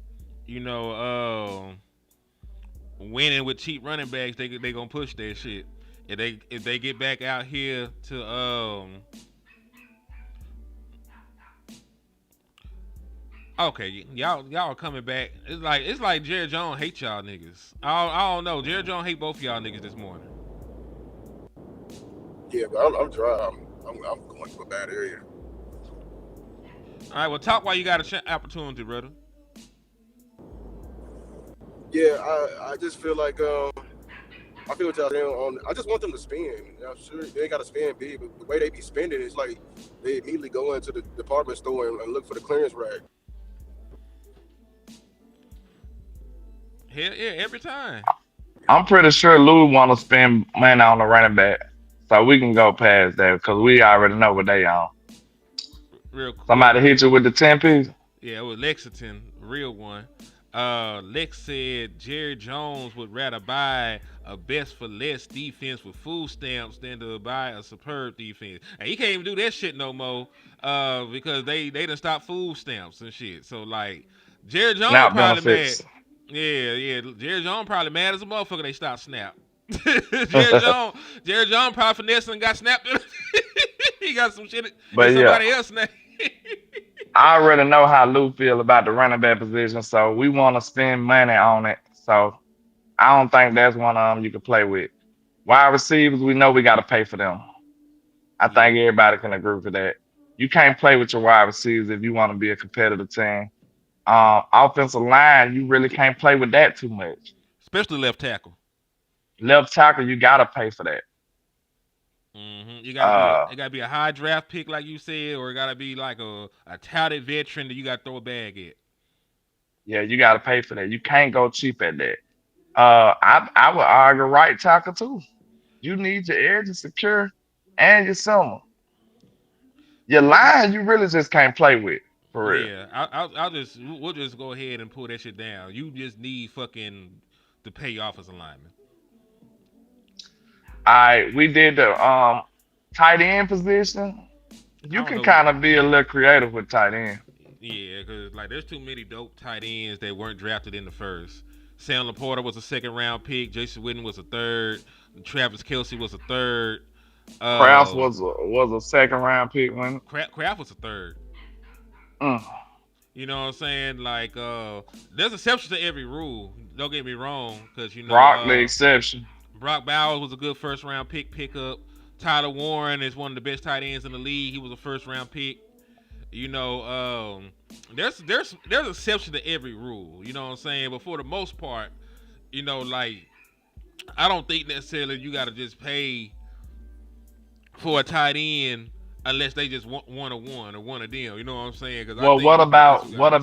you know, winning with cheap running backs, they gonna push that shit. If they get back out here to okay, y'all are coming back. It's like Jerry Jones hate y'all niggas. I don't know. Jerry Jones hate both of y'all niggas this morning. Yeah, but I'm dry. I'm going to a bad area. All right, well talk while you got a opportunity, brother. Yeah, I just feel like I feel what y'all saying on. I just want them to spend. I'm sure they ain't got to spend big, but the way they be spending is like they immediately go into the department store and look for the clearance rack. Hell yeah, every time. I'm pretty sure Lou want to spend money on the running back, so we can go past that because we already know what they on. Real Somebody quick. hit you with the 10 piece. Yeah, it was Lexington, real one. Lex said Jerry Jones would rather buy a best for less defense with food stamps than to buy a superb defense. And he can't even do that shit no more. Because they done stopped food stamps and shit. So like Jerry Jones Snap probably mad. benefits. Yeah. Jerry Jones probably mad as a motherfucker they stopped Snap. Jared Jones probably finessed and got snapped. He got some shit in But yeah, somebody else's name. I already know how Lou feel about the running back position, so we want to spend money on it. So I don't think that's one of them you can play with. Wide receivers, we know we got to pay for them. I Yeah. think everybody can agree with that. You can't play with your wide receivers if you want to be a competitive team. Offensive line, you really can't play with that too much. Especially left tackle. Left tackle, you got to pay for that. You Uh, it gotta be a high draft pick like you said, or it gotta be like a touted veteran that you gotta throw a bag at. yeah, you got to pay for that. You can't go cheap at that. I would argue right tackle too. You need your edges secure and your center. Your What? line, you really just can't play with for real. Yeah, we'll just go ahead and pull that shit down. You just need fucking to pay your offensive lineman. We did the tight end position. I You don't can know. kind of be a little creative with tight end. Yeah, because like there's too many dope tight ends that weren't drafted in the first. Sam Laporta was a second round pick. Jason Witten was a third. Travis Kelsey was a third. Kraft Uh, was a second round pick one. Kraft was a third. Mm. You know what I'm saying? Like, there's exceptions to every rule. Don't get me wrong, because Brock the exception. Brock Bowers was a good first round pickup. Tyler Warren is one of the best tight ends in the league. He was a first round pick. You know, there's exception to every rule. You know what I'm saying? But for the most part, like I don't think necessarily you got to just pay for a tight end unless they just want one or one of them. You know what I'm saying? Because I Well, think we can get you guys.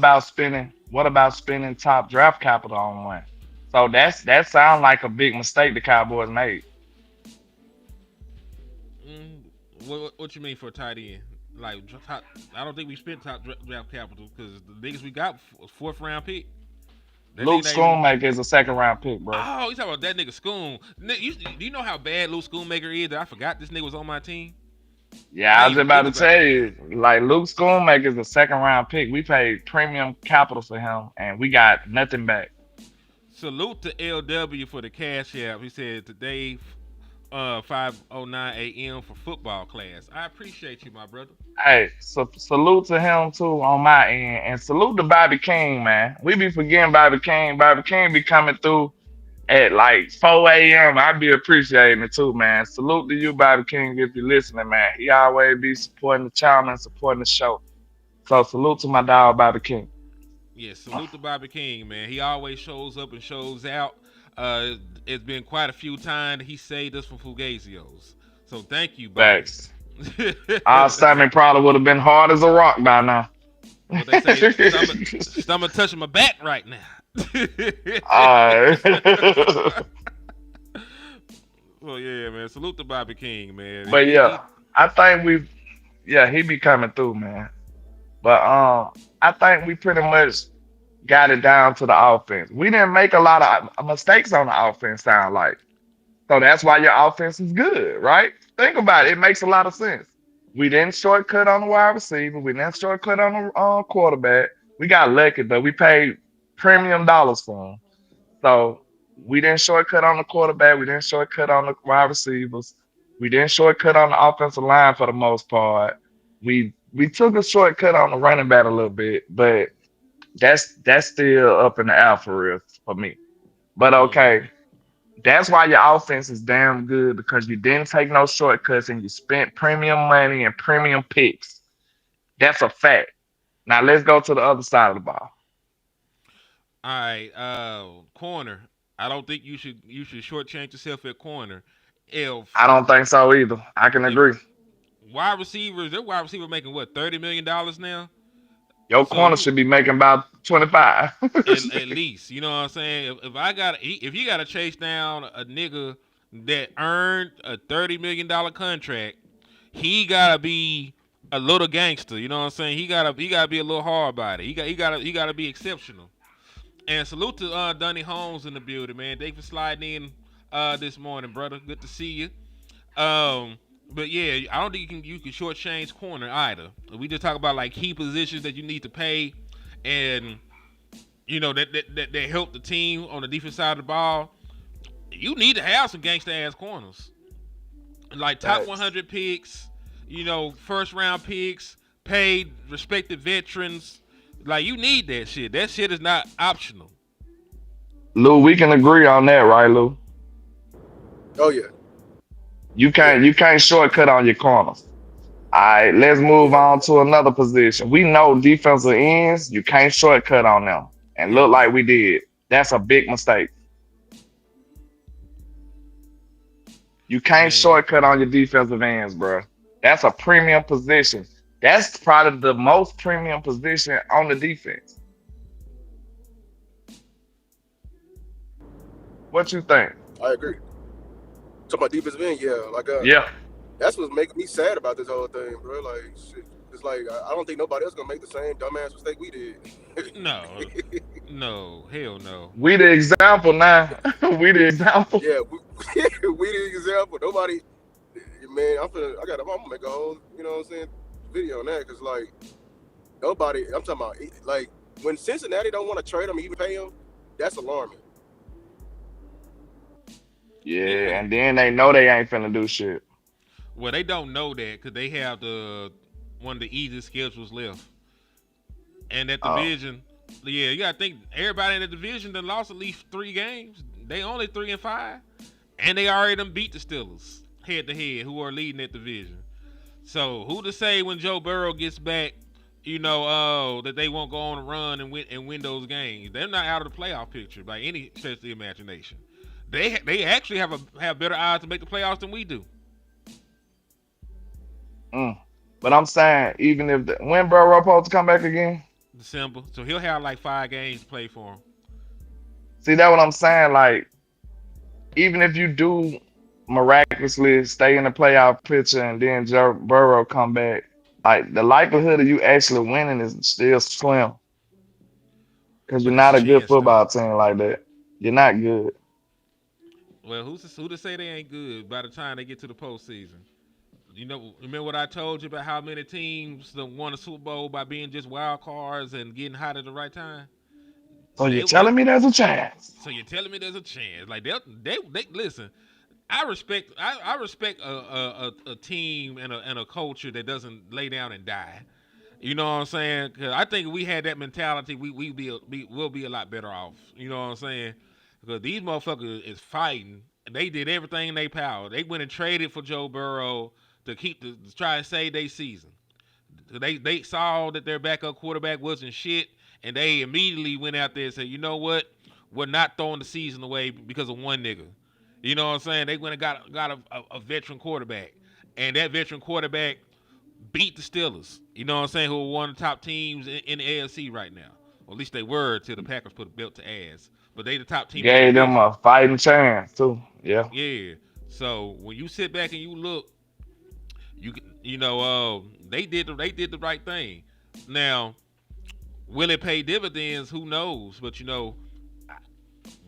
what about spending top draft capital on one? So that sounds like a big mistake the Cowboys made. Mm, what you mean for a tight end? Like, I don't think we spent top draft capital because the biggest we got was fourth round pick. That Luke nigga not even. Schoonmaker is a second round pick, bro. Oh, you talking about that nigga Schoon? Do you know how bad Luke Schoonmaker is? That I forgot this nigga was on my team. Yeah, I I ain't was just even about think to about tell it. you, like Luke Schoonmaker is a second round pick. We paid premium capital for him, and we got nothing back. Salute to LW for the cash app. He said today, 5:09 a.m. for football class. I appreciate you, my brother. Hey, so salute to him too on my end, and salute to Bobby King, man. We be forgetting Bobby King. Bobby King be coming through at like 4 a.m. I be appreciating it too, man. Salute to you, Bobby King, if you're listening, man. He always be supporting the channel and supporting the show. So salute to my dog, Bobby King. Yeah, salute to Bobby King, man. He always shows up and shows out. It's been quite a few times he saved us from Fugazios. So thank you, Bobby. Thanks. Our stomach probably would have been hard as a rock by now. What they say, stomach touching my back right now. Alright. Well, yeah, man. Salute to Bobby King, man. But yeah, I think he be coming through, man. But I think we pretty much got it down to the offense. We didn't make a lot of mistakes on the offense, sound like. So that's why your offense is good, right? Think about it. It makes a lot of sense. We didn't shortcut on the wide receiver. We didn't shortcut on the quarterback. We got lucky, but we paid premium dollars for him. So we didn't shortcut on the quarterback. We didn't shortcut on the wide receivers. We didn't shortcut on the offensive line for the most part. We took a shortcut on the running back a little bit, but that's still up in the air for real for me. But okay, that's why your offense is damn good because you didn't take no shortcuts and you spent premium money and premium picks. That's a fact. Now let's go to the other side of the ball. All right, corner. I don't think you should shortchange yourself at corner. If I don't think so either. I can if agree. their wide receiver making what $30 million now. Your So corner should be making about 25. at least, you know what I'm saying. If you got to chase down a nigga that earned a $30 million contract, he gotta be a little gangster. You know what I'm saying. He gotta be a little hard about it. He gotta be exceptional. And salute to Dunny Holmes in the building, man. Thanks for sliding in this morning, brother. Good to see you. But yeah, I don't think you can shortchange corner either. We just talk about like key positions that you need to pay, and that help the team on the defense side of the ball. You need to have some gangster ass corners, like top Facts. 100 picks. First round picks, paid respected veterans. Like you need that shit. That shit is not optional. Lou, we can agree on that, right, Lou? Oh yeah, You yeah, can't shortcut on your corners. All right, let's move yeah, on to another position. We know defensive ends, you can't shortcut on them. And look Hell like no. we did. That's a big mistake. You can't Man, shortcut on your defensive ends, bro. That's a premium position. That's probably the most premium position on the defense. What you think? I agree. Talking about defensive end, yeah, like Yeah. that's what's making me sad about this whole thing, bro. Like, shit. It's like I don't think nobody else gonna make the same dumbass mistake we did. no, no, hell no. We the example now. We the example. Yeah, we the example. Nobody, man. I'm gonna make a whole, you know what I'm saying, video on that because like nobody. I'm talking about like when Cincinnati don't want to trade him, even pay him. That's alarming. Yeah, and then they know they ain't finna do shit. Well, they don't know that because they have the one of the easiest schedules left, and that Oh, division. Yeah, you gotta think everybody in the division done lost at least 3 games. They only 3-5, and they already done beat the Steelers head to head, who are leading that division. So who to say when Joe Burrow gets back, that they won't go on a run and win those games? They're not out of the playoff picture by any stretch of the imagination. They actually have better odds to make the playoffs than we do. mm. But I'm saying, even if when Burrow supposed to come back again? December, so he'll have like 5 games to play for him. See that what I'm saying? Like, even if you do miraculously stay in the playoff picture and then Joe Burrow come back, like the likelihood of you actually winning is still slim because you're But it's a not a good chance though. football team like that. You're not good. Well, who to say they ain't good by the time they get to the postseason? Remember what I told you about how many teams that won a Super Bowl by being just wild cards and getting hot at the right time? So you're They telling me there's a chance? So you're telling me there's a chance? Like they listen. I respect a team and a culture that doesn't lay down and die. You know what I'm saying? 'Cause I think if we had that mentality, we'll be a lot better off. You know what I'm saying? Because these motherfuckers is fighting. They did everything in their power. They went and traded for Joe Burrow to try and save their season. They saw that their backup quarterback wasn't shit, and they immediately went out there and said, you know what? We're not throwing the season away because of one nigga. You know what I'm saying? They went and got a veteran quarterback, and that veteran quarterback beat the Steelers. You know what I'm saying? Who are one of the top teams in the AFC right now. Or at least they were till the Packers put a belt to ass. But they the top team in that Gave them division. a fighting chance too. Yeah. Yeah. So when you sit back and you look, they did the right thing. Now, will it pay dividends? Who knows? But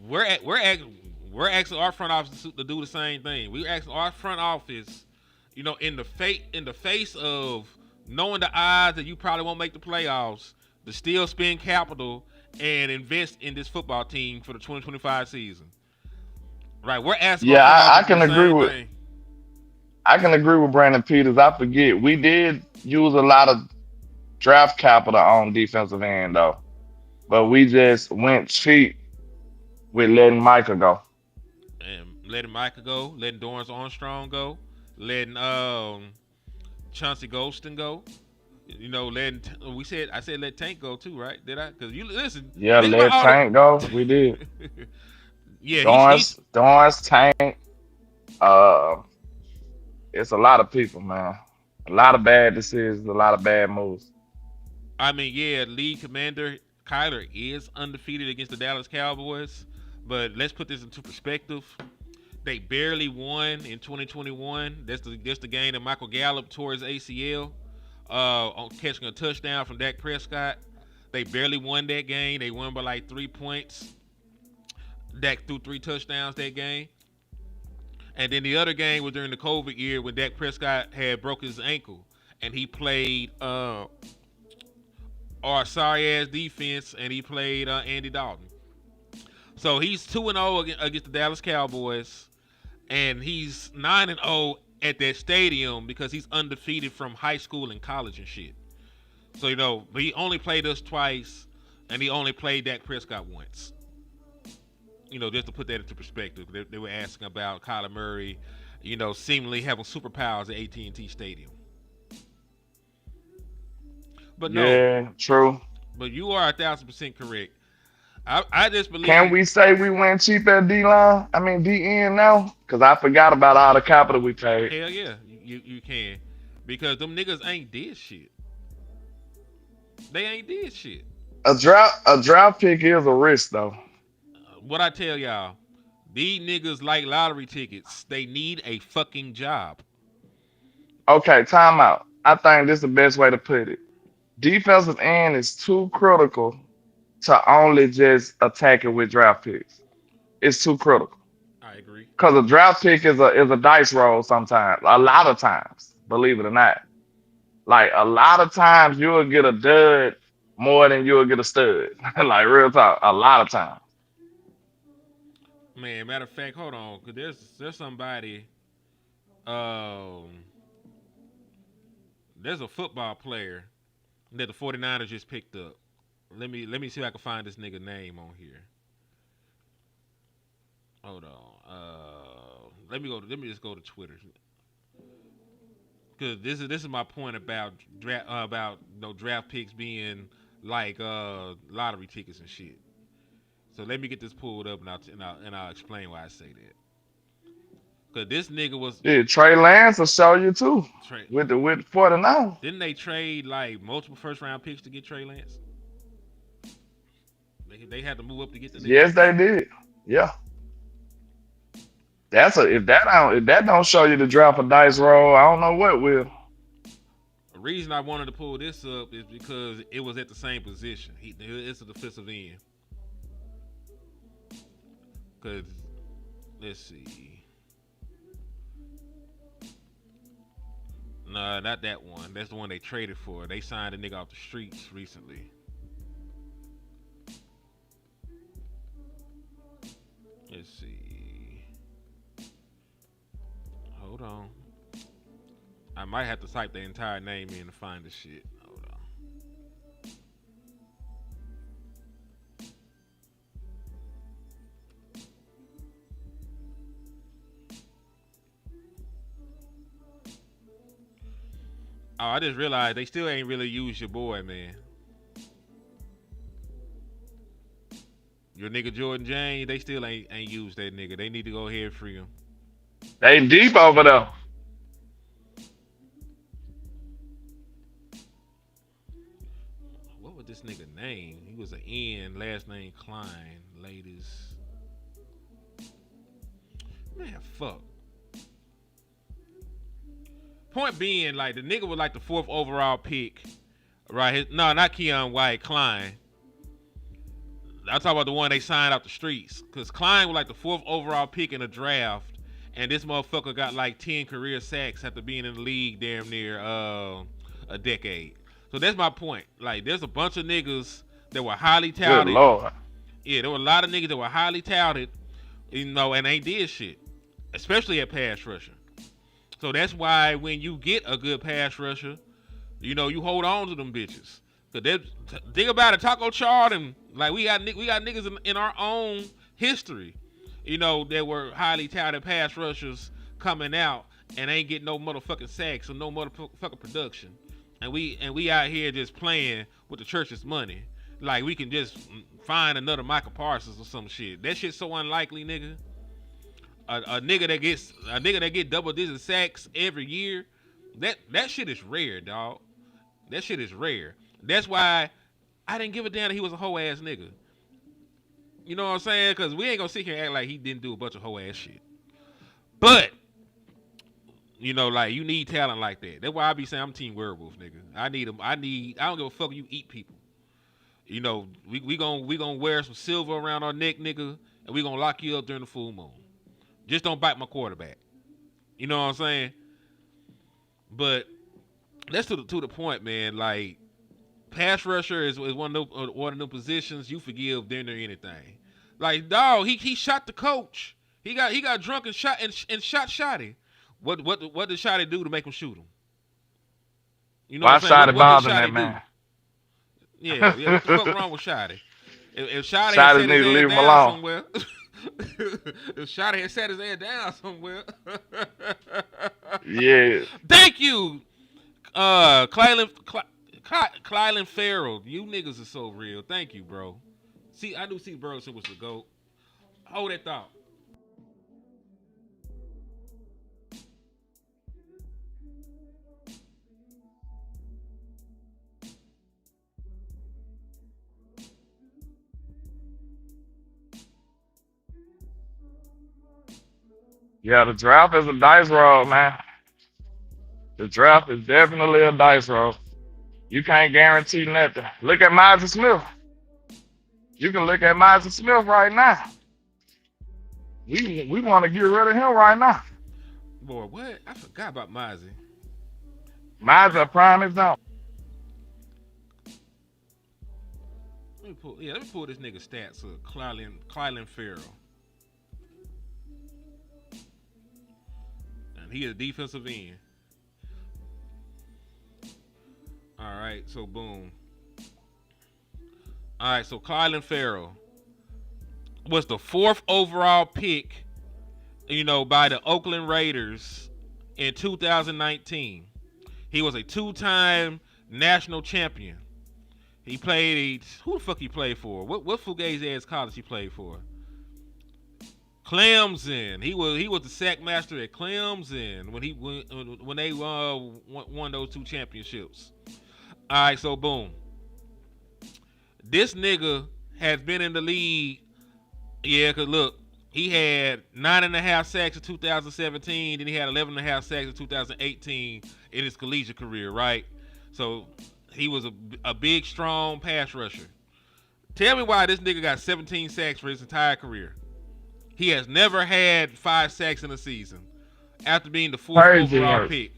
we're at, we're at, we're asking our front office to do the same thing. We're asking our front office, in the face of knowing the odds that you probably won't make the playoffs, to still spend capital and invest in this football team for the 2025 season. Right? We're asking our Yeah, front office I to do can the agree same with thing. Brandon Peters. I forget we did use a lot of draft capital on defensive end though, but we just went cheap with letting Micah go. And letting Micah go, letting Dorrance Armstrong go, letting Chauncey Golston go. Letting I said let Tank go too, right? Did I? Because you listen, Yeah, think about let all Tank go. We did. the. Yeah, he's. Dorrance, Tank. Uh, it's a lot of people, man. A lot of bad decisions, a lot of bad moves. I mean, yeah, league commander Kyler is undefeated against the Dallas Cowboys, but let's put this into perspective. They barely won in 2021. That's the game that Michael Gallup tore his ACL on catching a touchdown from Dak Prescott. They barely won that game. They won by like 3 points. Dak threw 3 touchdowns that game. And then the other game was during the COVID year when Dak Prescott had broke his ankle and he played our sorry ass defense and he played Andy Dalton. So he's 2-0 against the Dallas Cowboys, and he's 9-0 at that stadium because he's undefeated from high school and college and shit. So but he only played us twice, and he only played Dak Prescott once. Just to put that into perspective, they were asking about Kyler Murray, seemingly having superpowers at AT&T Stadium. But no. Yeah, true. But you are 1,000% correct. I just believe. Can we say we went cheap at D-line? I mean DN now? Because I forgot about all the capital we paid. Hell yeah, you can, because them niggas ain't did shit. They ain't did shit. A draft pick is a risk though. What I tell y'all, these niggas like lottery tickets. They need a fucking job. Okay, timeout. I think this is the best way to put it. Defensive end is too critical to only just attack it with draft picks. It's too critical. I agree. Because a draft pick is a dice roll sometimes. A lot of times, believe it or not. Like a lot of times you'll get a dud more than you'll get a stud. Like real talk. A lot of times. Man, matter of fact, hold on, cause there's somebody. There's a football player that the 49ers just picked up. Let me see if I can find this nigga name on here. Hold on. Let me just go to Twitter. Cause this is my point about draft picks being like lottery tickets and shit. So let me get this pulled up and I'll explain why I say that. Cause this nigga was Trey Lance will show you too. With 49. Didn't they trade like multiple first round picks to get Trey Lance? They had to move up to get the nigga. Yes, they did. Yeah. If that don't show you the draft a dice roll, I don't know what will. The reason I wanted to pull this up is because it was at the same position. It's a defensive end. Cause let's see. No, not that one. That's the one they traded for. They signed a nigga off the streets recently. Let's see. Hold on. I might have to type the entire name in to find this shit. Hold on. Oh, I just realized they still ain't really used your boy, man. Your nigga Jordan James, they still ain't used that nigga. They need to go ahead and free him. They deep over there. What was this nigga name? He was an N, last name Klein. Latest. Man, fuck. Point being, like, the nigga was like the 4th overall pick. Right? Not Keon White, Klein. I'm talking about the one they signed out the streets. Because Klein was like the 4th overall pick in the draft. And this motherfucker got like 10 career sacks after being in the league damn near a decade. So that's my point. Like, there's a bunch of niggas that were highly touted. Good Lord. Yeah, there were a lot of niggas that were highly touted, and ain't did shit. Especially at pass rusher. So that's why when you get a good pass rusher, you hold on to them bitches. Cause think about it, Taco Charlton. Like we got niggas in our own history, that were highly touted pass rushers coming out and ain't getting no motherfucking sacks or no motherfucking production, and we out here just playing with the church's money. Like we can just find another Michael Parsons or some shit. That shit's so unlikely, nigga. A nigga that get double-digit sacks every year, that shit is rare, dog. That shit is rare. That's why I didn't give a damn that he was a hoe ass nigga. You know what I'm saying? Because we ain't gonna sit here and act like he didn't do a bunch of hoe ass shit. But like you need talent like that. That's why I be saying I'm Team Werewolf, nigga. I don't give a fuck if you eat people. We gonna wear some silver around our neck, nigga, and we gonna lock you up during the full moon. Just don't bite my quarterback. You know what I'm saying? But that's to the point, man. Like, pass rusher is one of the new positions you forgive damn near anything. Like, dog, he shot the coach. He got drunk and shot Shotty. What did Shotty do to make him shoot him? You know Why what I'm saying? Shotty What did bothering that Shotty man? do? Yeah. What the fuck wrong with Shotty? If Shotty had Shotty set need his to ass leave him down alone. somewhere, if Shotty had set his ass down somewhere, Yeah. thank you, Clyland Farrell. You niggas are so real. Thank you, bro. See, I knew Steve Burleson was the GOAT. Hold that thought. Yeah, the draft is a dice roll, man. The draft is definitely a dice roll. You can't guarantee nothing. Look at Miles Smith. You can look at Miles Smith right now. We want to get rid of him right now. Boy, what? I forgot about Mozzie. Miles a prime example. Let me pull this nigga stats of Clyland Farrell. And he is a defensive end. All right, so boom. All right, so Clyland Farrell was the 4th overall pick, by the Oakland Raiders in 2019. He was a 2-time national champion. He played. Who the fuck he played for? What fugazi ass college he played for? Clemson. He was the sack master at Clemson when they won those 2 championships. All right, so boom. This nigga has been in the league. Yeah, cause look, he had 9.5 sacks in 2017. Then he had 11.5 sacks in 2018 in his collegiate career, right? So he was a big, strong pass rusher. Tell me why this nigga got 17 sacks for his entire career. He has never had 5 sacks in a season after being the 4th overall pick.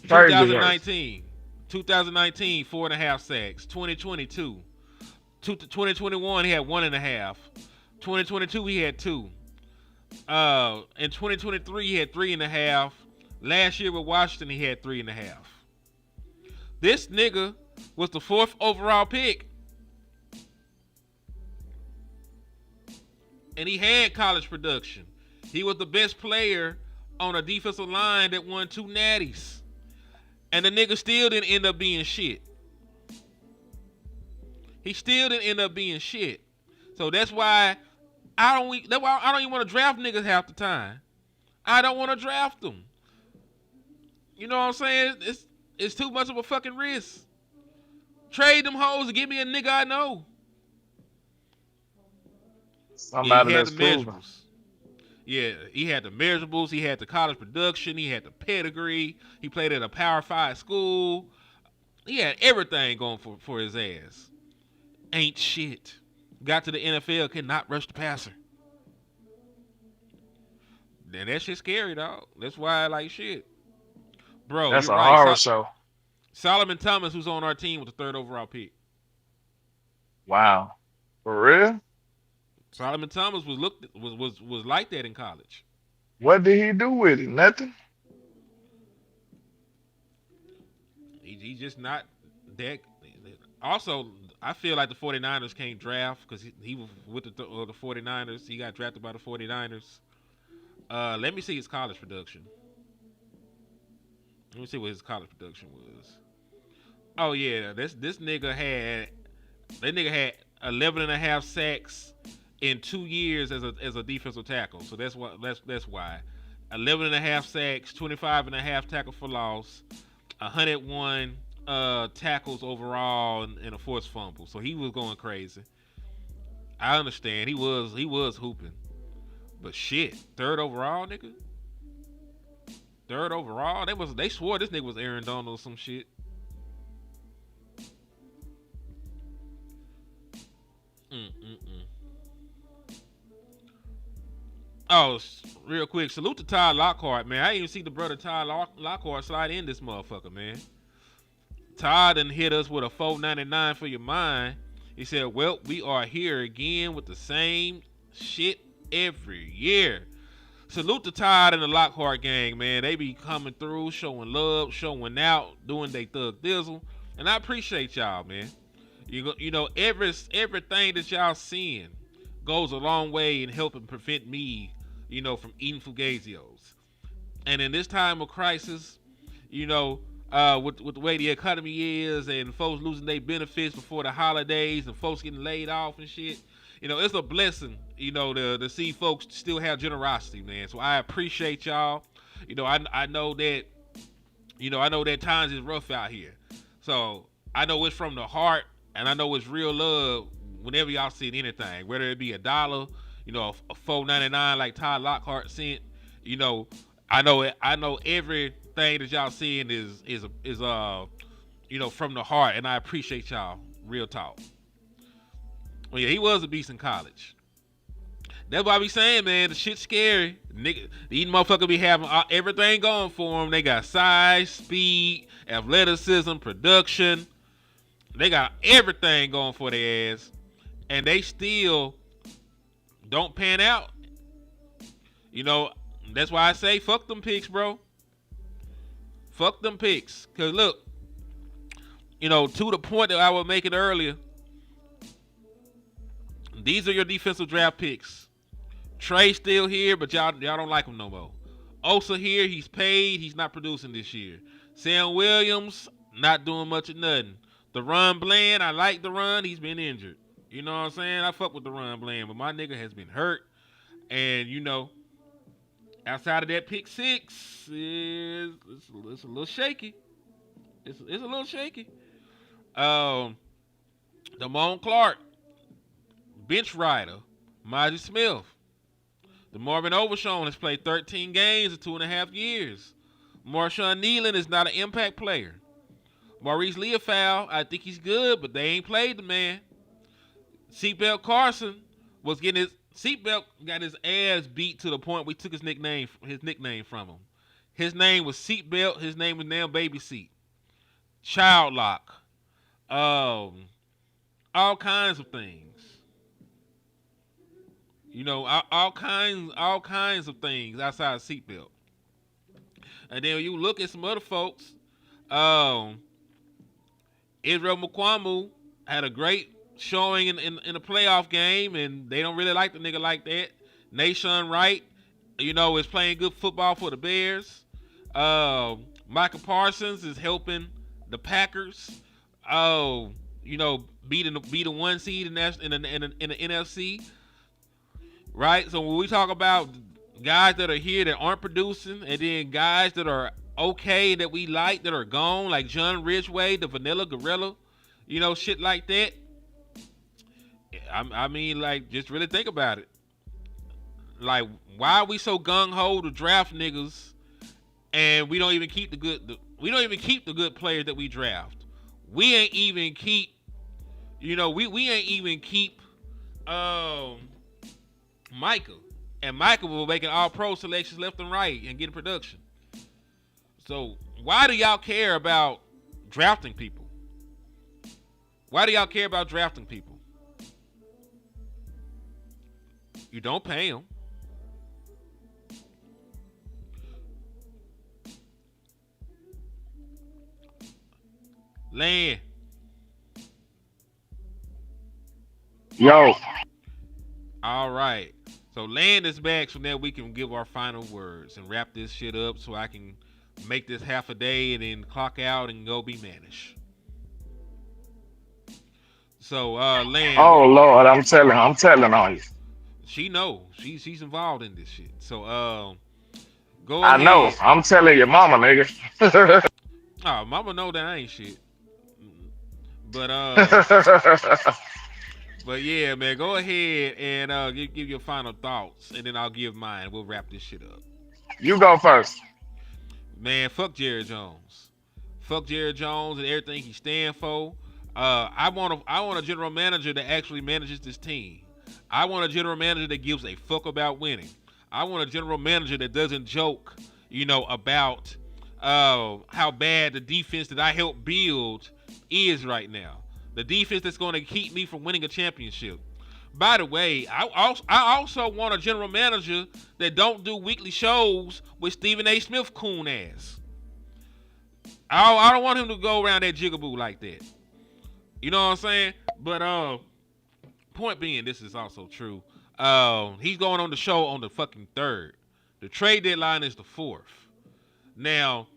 2019, 4.5 sacks. 2022, 2021 he had 1.5. 2022 he had 2. In 2023 he had 3.5. Last year with Washington he had 3.5. This nigga was the 4th overall pick. And he had college production. He was the best player on a defensive line that won 2 natties. And the nigga still didn't end up being shit. He still didn't end up being shit. So that's why I don't even want to draft niggas half the time. I don't want to draft them. You know what I'm saying? It's too much of a fucking risk. Trade them hoes and give me a nigga I know. Somebody he had that's the proven. measurables. Yeah, he had the measurables. He had the college production. He had the pedigree. He played at a Power 5 school. He had everything going for his ass. Ain't shit. Got to the NFL, could not rush the passer. Then that shit scary, dog. That's why I like shit. Bro, That's you're a right. horror show. Solomon Thomas, who's on our team, was the 3rd overall pick. Wow. For real? Solomon Thomas was like that in college. What did he do with it? Nothing? He just not that. Also, I feel like the 49ers can't draft because he was with the 49ers. He got drafted by the 49ers. Let me see his college production. Let me see what his college production was. Oh yeah, this nigga had 11.5 sacks in 2 years as a defensive tackle. So that's why 11.5 sacks, 25.5 tackle for loss, 101 tackles overall, and a forced fumble. So he was going crazy. I understand he was hooping, but shit, 3rd overall, nigga. 3rd overall. They swore this nigga was Aaron Donald or some shit. Oh, real quick, salute to Ty Lockhart, man. I didn't even see the brother Ty Lockhart slide in this motherfucker, man. Ty done hit us with a $4.99 for your mind. He said, well, we are here again with the same shit every year. Salute the Tide and the Lockhart gang, man. They be coming through, showing love, showing out, doing they thug thizzle. And I appreciate y'all, man. You know, everything that y'all seeing goes a long way in helping prevent me, you know, from eating Fugazios. And in this time of crisis, you know, with the way the economy is and folks losing their benefits before the holidays and folks getting laid off and shit, you know, it's a blessing, you know, to see folks still have generosity, man. So I appreciate y'all. You know, I know that, you know, I know that times is rough out here. So I know it's from the heart, and I know it's real love whenever y'all see anything, whether it be $1, you know, a $4.99 like Todd Lockhart sent. You know, I know everything that y'all seeing is you know, from the heart, and I appreciate y'all. Real talk. Well, yeah, he was a beast in college. That's why I be saying, man, the shit's scary. Nigga, these motherfuckers be having everything going for them. They got size, speed, athleticism, production. They got everything going for their ass, and they still don't pan out. You know, that's why I say fuck them picks, bro. Fuck them picks. Because look, you know, to the point that I was making earlier, these are your defensive draft picks. Trey still here, but y'all don't like him no more. Osa here, he's paid. He's not producing this year. Sam Williams, not doing much of nothing. The Run Bland, I like the Run. He's been injured. You know what I'm saying? I fuck with the Run Bland, but my nigga has been hurt. And, you know, outside of that pick 6, it's a little shaky. It's a little shaky. Damone Clark, bench rider, Mozzie Smith. The Marvin Overshown has played 13 games in 2.5 years. Marshawn Nealon is not an impact player. Maurice Leofow, I think he's good, but they ain't played the man. Seatbelt Carson was getting Seatbelt got his ass beat to the point we took his nickname from him. His name was Seatbelt. His name was now Baby Seat. Child Lock. All kinds of things. You know, all kinds of things outside of Seatbelt. And then when you look at some other folks, Israel Mukwamu had a great showing in a playoff game, and they don't really like the nigga like that. Nashon Wright, you know, is playing good football for the Bears. Micah Parsons is helping the Packers. You know, beat a 1 seed in the NFC. Right? So when we talk about guys that are here that aren't producing, and then guys that are okay that we like that are gone, like John Ridgway, the Vanilla Gorilla, you know, shit like that. I mean, like, just really think about it. Like, why are we so gung-ho to draft niggas, and we don't even keep the good players that we draft? We ain't even keep, you know, we ain't even keep Micah. And Micah will making all pro selections left and right and getting production. So why do y'all care about drafting people? Why do y'all care about drafting people? You don't pay them. Land. Yo. All right. So Land is back, so now we can give our final words and wrap this shit up so I can make this half a day and then clock out and go be managed. So Land. Oh Lord, I'm telling on you. She knows. She's involved in this shit. So go I ahead. know. I'm telling your mama, nigga. Oh, mama know that I ain't shit. But but yeah, man, go ahead and give your final thoughts, and then I'll give mine. We'll wrap this shit up. You go first. Man, fuck Jerry Jones. Fuck Jerry Jones and everything he stand for. I want a general manager that actually manages this team. I want a general manager that gives a fuck about winning. I want a general manager that doesn't joke, you know, about how bad the defense that I helped build is right now. The defense that's going to keep me from winning a championship. By the way, I also want a general manager that don't do weekly shows with Stephen A. Smith coon ass. I don't want him to go around that jigaboo like that. You know what I'm saying? But point being, this is also true. He's going on the show on the fucking 3rd. The trade deadline is the 4th. Now,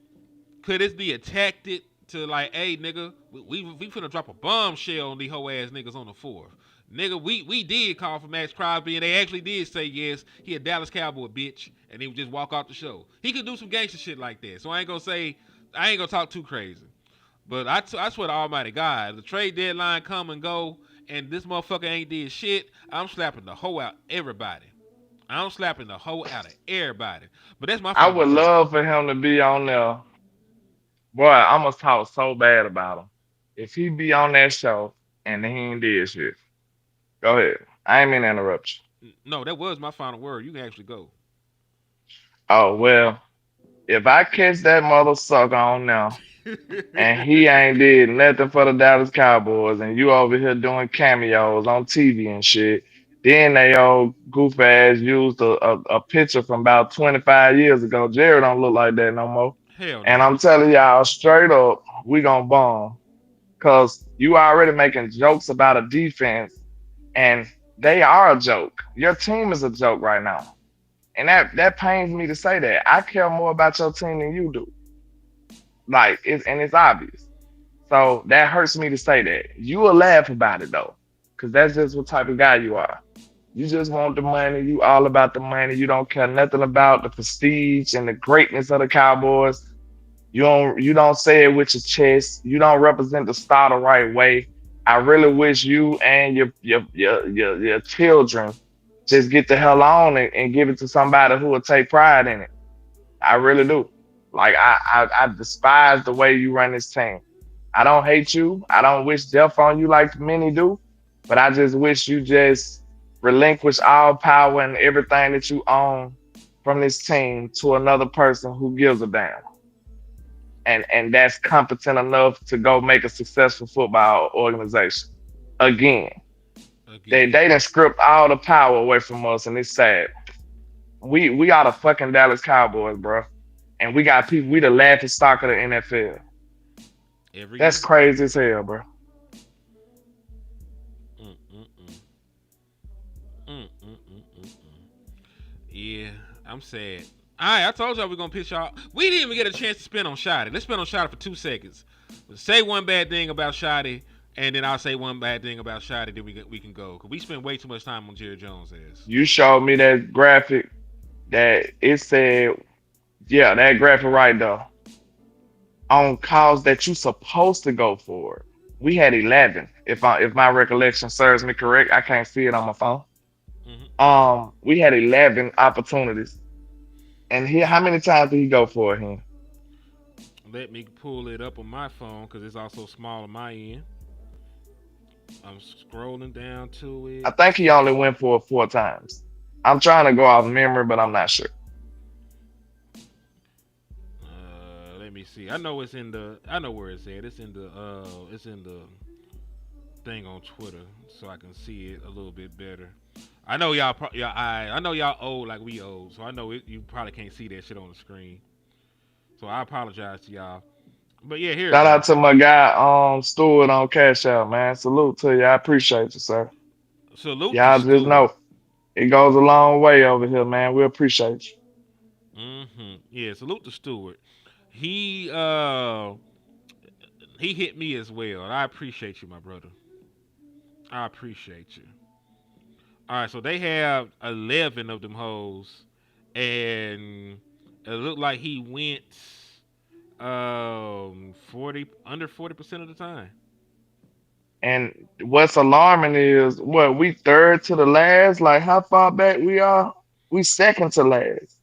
could this be a tactic to like, hey nigga, we finna drop a bombshell on these hoe ass niggas on the 4th. Nigga, we did call for Max Crosby and they actually did say yes. He a Dallas Cowboy bitch, and he would just walk off the show. He could do some gangster shit like that. So I ain't gonna talk too crazy. But I swear to Almighty God, the trade deadline come and go, and this motherfucker ain't did shit. I'm slapping the hoe out everybody. I'm slapping the hoe out of everybody. But that's my I final would report. love for him to be on there. Boy, I must talk so bad about him. If he be on that show and he ain't did shit. Go ahead. I ain't mean to interrupt you. No, that was my final word. You can actually go. Oh well, if I catch that mother sucker on now and he ain't did nothing for the Dallas Cowboys and you over here doing cameos on TV and shit, then they old goof ass used a picture from about 25 years ago. Jared don't look like that no more. Hell And no. I'm telling y'all straight up, we gonna bomb. Cause you already making jokes about a defense and they are a joke. Your team is a joke right now. And that pains me to say that. I care more about your team than you do. Like it's obvious. So that hurts me to say that. You will laugh about it though. Cause that's just what type of guy you are. You just want the money. You all about the money. You don't care nothing about the prestige and the greatness of the Cowboys. You don't say it with your chest. You don't represent the star the right way. I really wish you and your children just get the hell on and give it to somebody who will take pride in it. I really do. Like I despise the way you run this team. I don't hate you. I don't wish death on you like many do, but I just wish you just relinquish all power and everything that you own from this team to another person who gives a damn. And that's competent enough to go make a successful football organization. Again, they Again. done script all the power away from us, and it's sad. We are the fucking Dallas Cowboys, bro, and we got people. We the laughing stock of the NFL. Every That's year. crazy as hell, bro. Mm, mm, mm. Mm, mm, mm, mm, mm. Yeah, I'm sad. Alright, I told y'all we're gonna pitch y'all. We didn't even get a chance to spin on Shotty. Let's spin on Shotty for 2 seconds. Say one bad thing about Shotty, and then I'll say one bad thing about Shotty. Then we can go. Cause we spent way too much time on Jerry Jones' ass. You showed me that graphic that it said, yeah, that graphic right there on calls that you supposed to go for. We had 11. If my recollection serves me correct, I can't see it on my phone. Hmm. We had 11 opportunities, and here, how many times did he go for it? Here, Let me pull it up on my phone because it's also small on my end. I'm scrolling down to I it. think he only went for it 4 times. I'm trying to go off memory, but I'm not sure. Let me see. I know it's in the. I know where it's at. It's in the. It's in the thing on Twitter, so I can see it a little bit better. I know y'all. I know y'all old like we old, so I know you probably can't see that shit on the screen. So I apologize to y'all. But yeah, here it Shout go. out to my guy, Stewart on Cash Out, man. Salute to you. I appreciate you, sir. Salute to Y'all just Stewart. know it goes a long way over here, man. We appreciate you. Yeah, salute to Stewart. He he hit me as well. And I appreciate you, my brother. I appreciate you. All right, so they have 11 of them hoes, and it looked like he went 40 under 40% of the time. And what's alarming is what we third to the last. Like how far back we are? We second to last.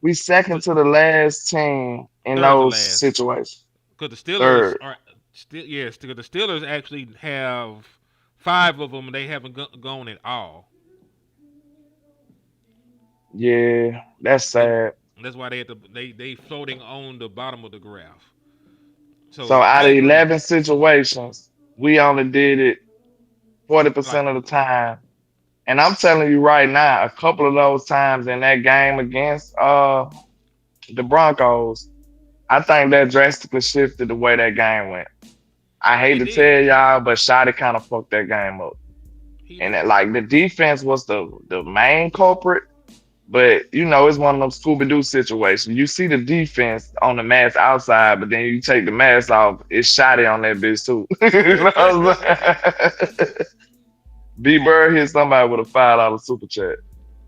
We second Th- to the last team in Third to those last, situations. because the Steelers Third. are still yes, because the Steelers actually have 5 of them, and they haven't gone at all. Yeah, that's And sad. that's why they floating on the bottom of the graph. So So out I of agree. 11 situations, we only did it Like 40% of the time. And I'm telling you right now, a couple of those times in that game against the Broncos, I think that drastically shifted the way that game went. I hate It to did. tell y'all, but Shotty kind of fucked that game up. He And did. that, like the defense was the main culprit, but you know, it's one of them Scooby Doo situations. You see the defense on the mask outside, but then you take the mask off, it's Shotty on that bitch too. You know what I'm saying? B Bird hit somebody with a $5 super chat.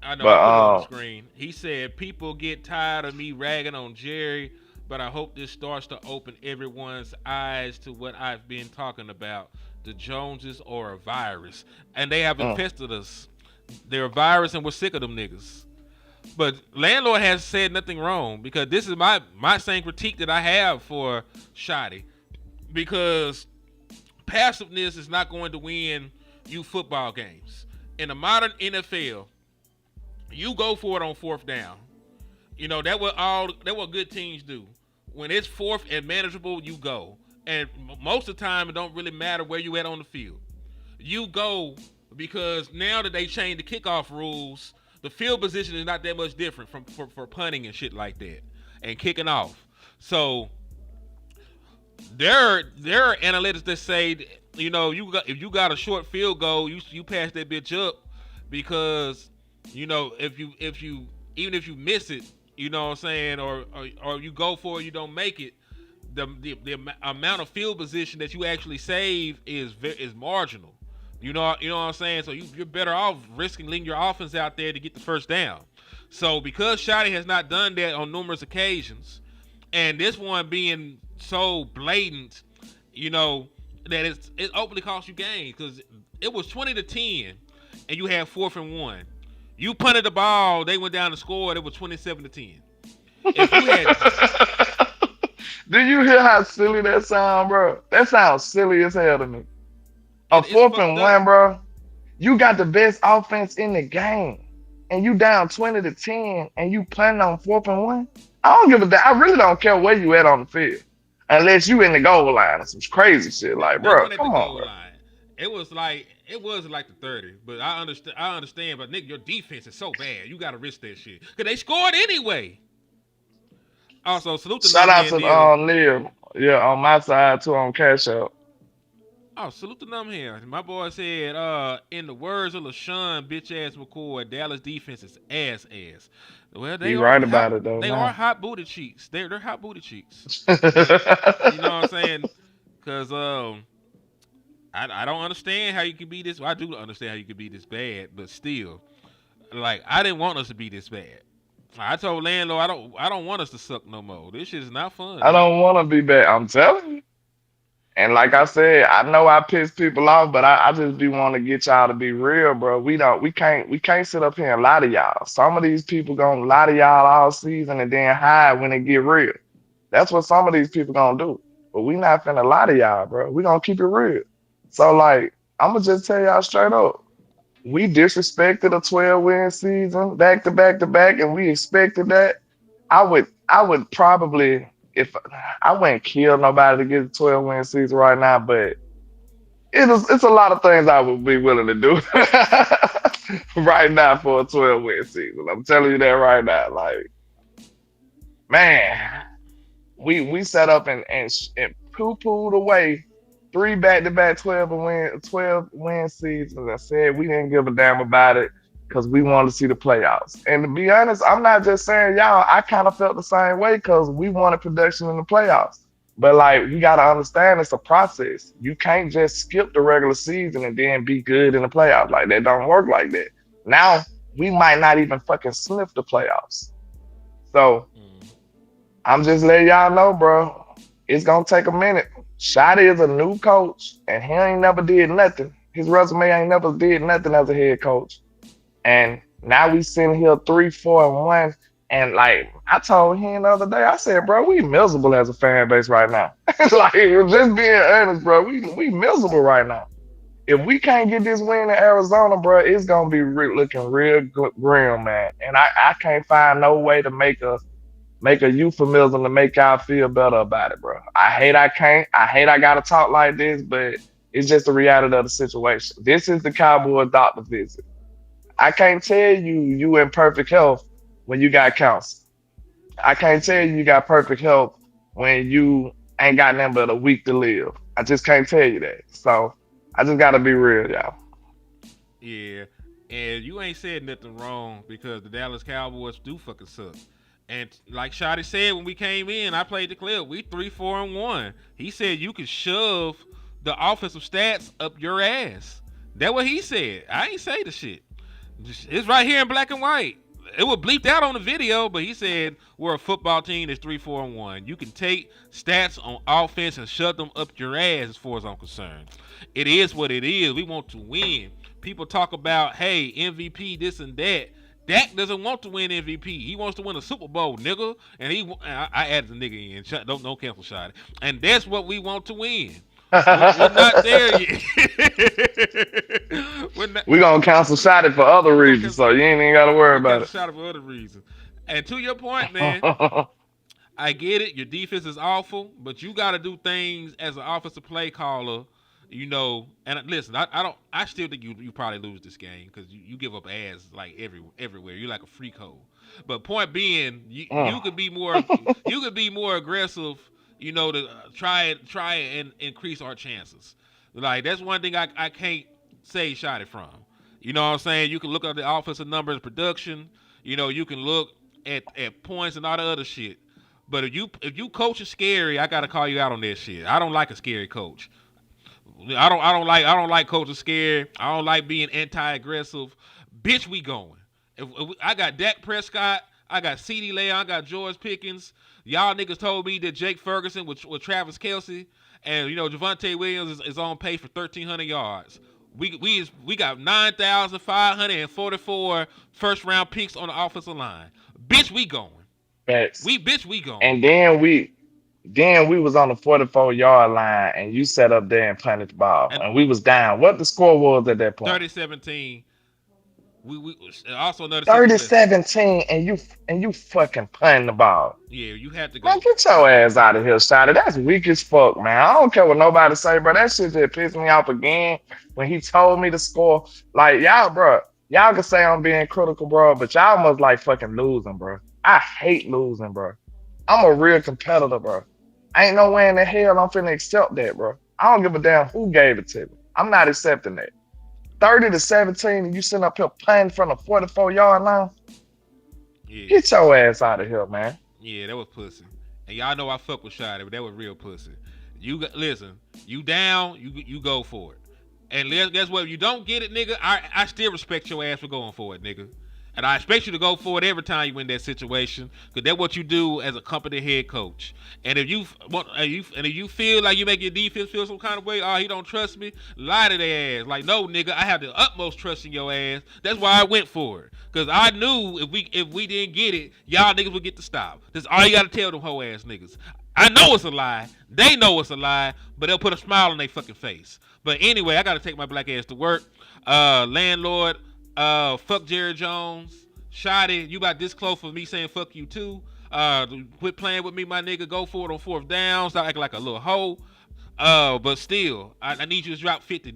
I know. I But put it on the screen. He said, "People get tired of me ragging on Jerry, but I hope this starts to open everyone's eyes to what I've been talking about. The Joneses are a virus, and they have mm, infested us. They're a virus, and we're sick of them niggas." But landlord has said nothing wrong because this is my same critique that I have for Shotty because passiveness is not going to win you football games. In the modern NFL, you go for it on fourth down. You know that what good teams do. When it's fourth and manageable, you go. And most of the time, it don't really matter where you at on the field. You go because now that they changed the kickoff rules, the field position is not that much different for punting and shit like that and kicking off. So there are analytics that say, you know, if you got a short field goal, you pass that bitch up because you know if you even if you miss it, you know what I'm saying, or you go for it, you don't make it. The amount of field position that you actually save is marginal. You know what I'm saying. So you're better off risking leaving your offense out there to get the first down. So because Shotty has not done that on numerous occasions, and this one being so blatant, you know, that it openly cost you games because it was 20-10, and you had 4th and 1. You punted the ball, they went down and scored. It was 27-10. If you had, Do you hear how silly that sound, bro? That sounds silly as hell to me. A it's fourth fucked and up. one, bro. You got the best offense in the game, and you down 20-10, and you playing on 4th and 1. I don't give a damn. I really don't care where you at on the field, unless you in the goal line or some crazy shit. Like, That bro, one at the come on, goal bro. line. It was like the 30, but I understand. I understand, but Nick, your defense is so bad. You got to risk that shit because they scored anyway. Also, salute the Shout numb out head to Neil. Neil. Yeah, on my side too on Cash Out. Oh, salute the numb hair. My boy said, in the words of LaShawn, bitch ass McCoy, Dallas defense is ass. Well, He right about it though they are now. hot booty cheeks. They're hot booty cheeks. But you know what I'm saying? Cause I don't understand how you can be this. Well, I do understand how you can be this bad, but still, like I didn't want us to be this bad. I told landlord I don't want us to suck no more. This shit is not fun, I nigga. don't want to be back. I'm telling you. And like I said, I know I piss people off, but I just be want to get y'all to be real, bro. We can't sit up here and lie to y'all. Some of these people gonna lie to y'all all season and then hide when it get real. That's what some of these people gonna do. But we not finna lie to y'all, bro. We gonna keep it real. So like, I'ma just tell y'all straight up. We disrespected a 12-win season back to back to back, and we expected that. I would probably, if I wouldn't kill nobody to get a 12-win season right now, but it's a lot of things I would be willing to do right now for a 12-win season. I'm telling you that right now. Like, man, we set up and poo-pooed away 3 back-to-back 12-win seasons. I said we didn't give a damn about it because we wanted to see the playoffs. And to be honest, I'm not just saying y'all. I kind of felt the same way because we wanted production in the playoffs. But like, you gotta understand, it's a process. You can't just skip the regular season and then be good in the playoffs. Like that don't work like that. Now we might not even fucking sniff the playoffs. So Mm. I'm just letting y'all know, bro. It's gonna take a minute. Shotty is a new coach, and he ain't never did nothing. His resume ain't never did nothing as a head coach. And now we sitting here 3-4-1. And like I told him the other day, I said, bro, we miserable as a fan base right now. Like just being honest, bro, we miserable right now. If we can't get this win in Arizona, bro, it's gonna be looking real grim, man. And I can't find no way to make a euphemism to make y'all feel better about it, bro. I hate I can't. I hate I gotta talk like this, but it's just the reality of the situation. This is the Cowboy doctor visit. I can't tell you in perfect health when you got cancer. I can't tell you got perfect health when you ain't got nothing but a week to live. I just can't tell you that. So I just gotta be real, y'all. Yeah, and you ain't said nothing wrong because the Dallas Cowboys do fucking suck. And like Shotty said when we came in, I played the clip. We 3-4-1. He said you could shove the offensive stats up your ass. That what he said. I ain't say the shit. It's right here in black and white. It was bleeped out on the video, but he said we're a football team that's 3-4-1. You can take stats on offense and shove them up your ass as far as I'm concerned. It is what it is. We want to win. People talk about, hey, MVP, this and that. Dak doesn't want to win MVP. He wants to win a Super Bowl, nigga. And I added the nigga in. Don't cancel shot. And that's what we want to win. We're not there yet. We gonna cancel shot it for other reasons, so you ain't even gotta worry We got about a it. shot for other reasons. And to your point, man, I get it. Your defense is awful, but you got to do things as an offensive play caller, you know. And listen, I don't. I still think you probably lose this game because you give up ass like everywhere. You're like a freak hole. But point being, you could be more aggressive, you know, to try and increase our chances. Like that's one thing I can't say shot it from. You know what I'm saying? You can look at the offensive numbers, production. You know, you can look at points and all the other shit. But if you coach is scary, I gotta call you out on that shit. I don't like a scary coach. I don't like coaching scared. I don't like being anti-aggressive. Bitch, we going. I got Dak Prescott, I got CeeDee Lamb, I got George Pickens. Y'all niggas told me that Jake Ferguson with Travis Kelce and you know Javonte Williams is on pace for 1,300 yards. We got 9,544 first round picks on the offensive line. Bitch, we going. Facts. We going. And then we was on the 44-yard line and you set up there and punted the ball. And And we was down. What the score was at that point? 30-17. We also another 30-17 and you fucking punting the ball. Yeah, you had to go. Man, get your ass out of here, Shotty. That's weak as fuck, man. I don't care what nobody say, bro. That shit just pissed me off again when he told me to score. Like, y'all, bro, y'all can say I'm being critical, bro, but y'all must like fucking losing, bro. I hate losing, bro. I'm a real competitor, bro. Ain't no way in the hell I'm finna accept that, bro. I don't give a damn who gave it to me. I'm not accepting that. 30-17 and you sitting up here playing from the 44-yard line. Yeah. Get your ass out of here, man. Yeah, that was pussy. And y'all know I fuck with Shotty, but that was real pussy. Listen, you down, you go for it. And guess what? If you don't get it, nigga, I still respect your ass for going for it, nigga. And I expect you to go for it every time you in that situation, because that's what you do as a company head coach. And if you feel like you make your defense feel some kind of way, oh, he don't trust me, lie to their ass. Like, no, nigga, I have the utmost trust in your ass. That's why I went for it, because I knew if we didn't get it, y'all niggas would get to stop. That's all you got to tell them hoe ass niggas. I know it's a lie. They know it's a lie, but they'll put a smile on their fucking face. But anyway, I got to take my black ass to work. LandLord. Fuck Jerry Jones. Shotty, you about this close for me saying fuck you too. Quit playing with me, my nigga. Go for it on fourth down. Stop acting like a little hoe. But still, I need you to drop 50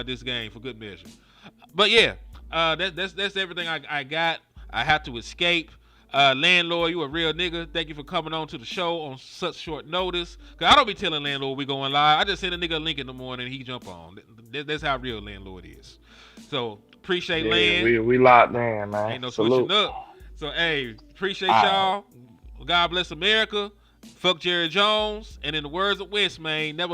this game for good measure. But yeah, that's everything I got. I have to escape. LandLord, you a real nigga. Thank you for coming on to the show on such short notice. Cause I don't be telling LandLord we going live. I just send a nigga a link in the morning and he jump on. That's how real LandLord is. So appreciate Land. We locked in, man. Ain't no Salute. switching up. So hey, appreciate y'all. God bless America. Fuck Jerry Jones. And in the words of West, man, never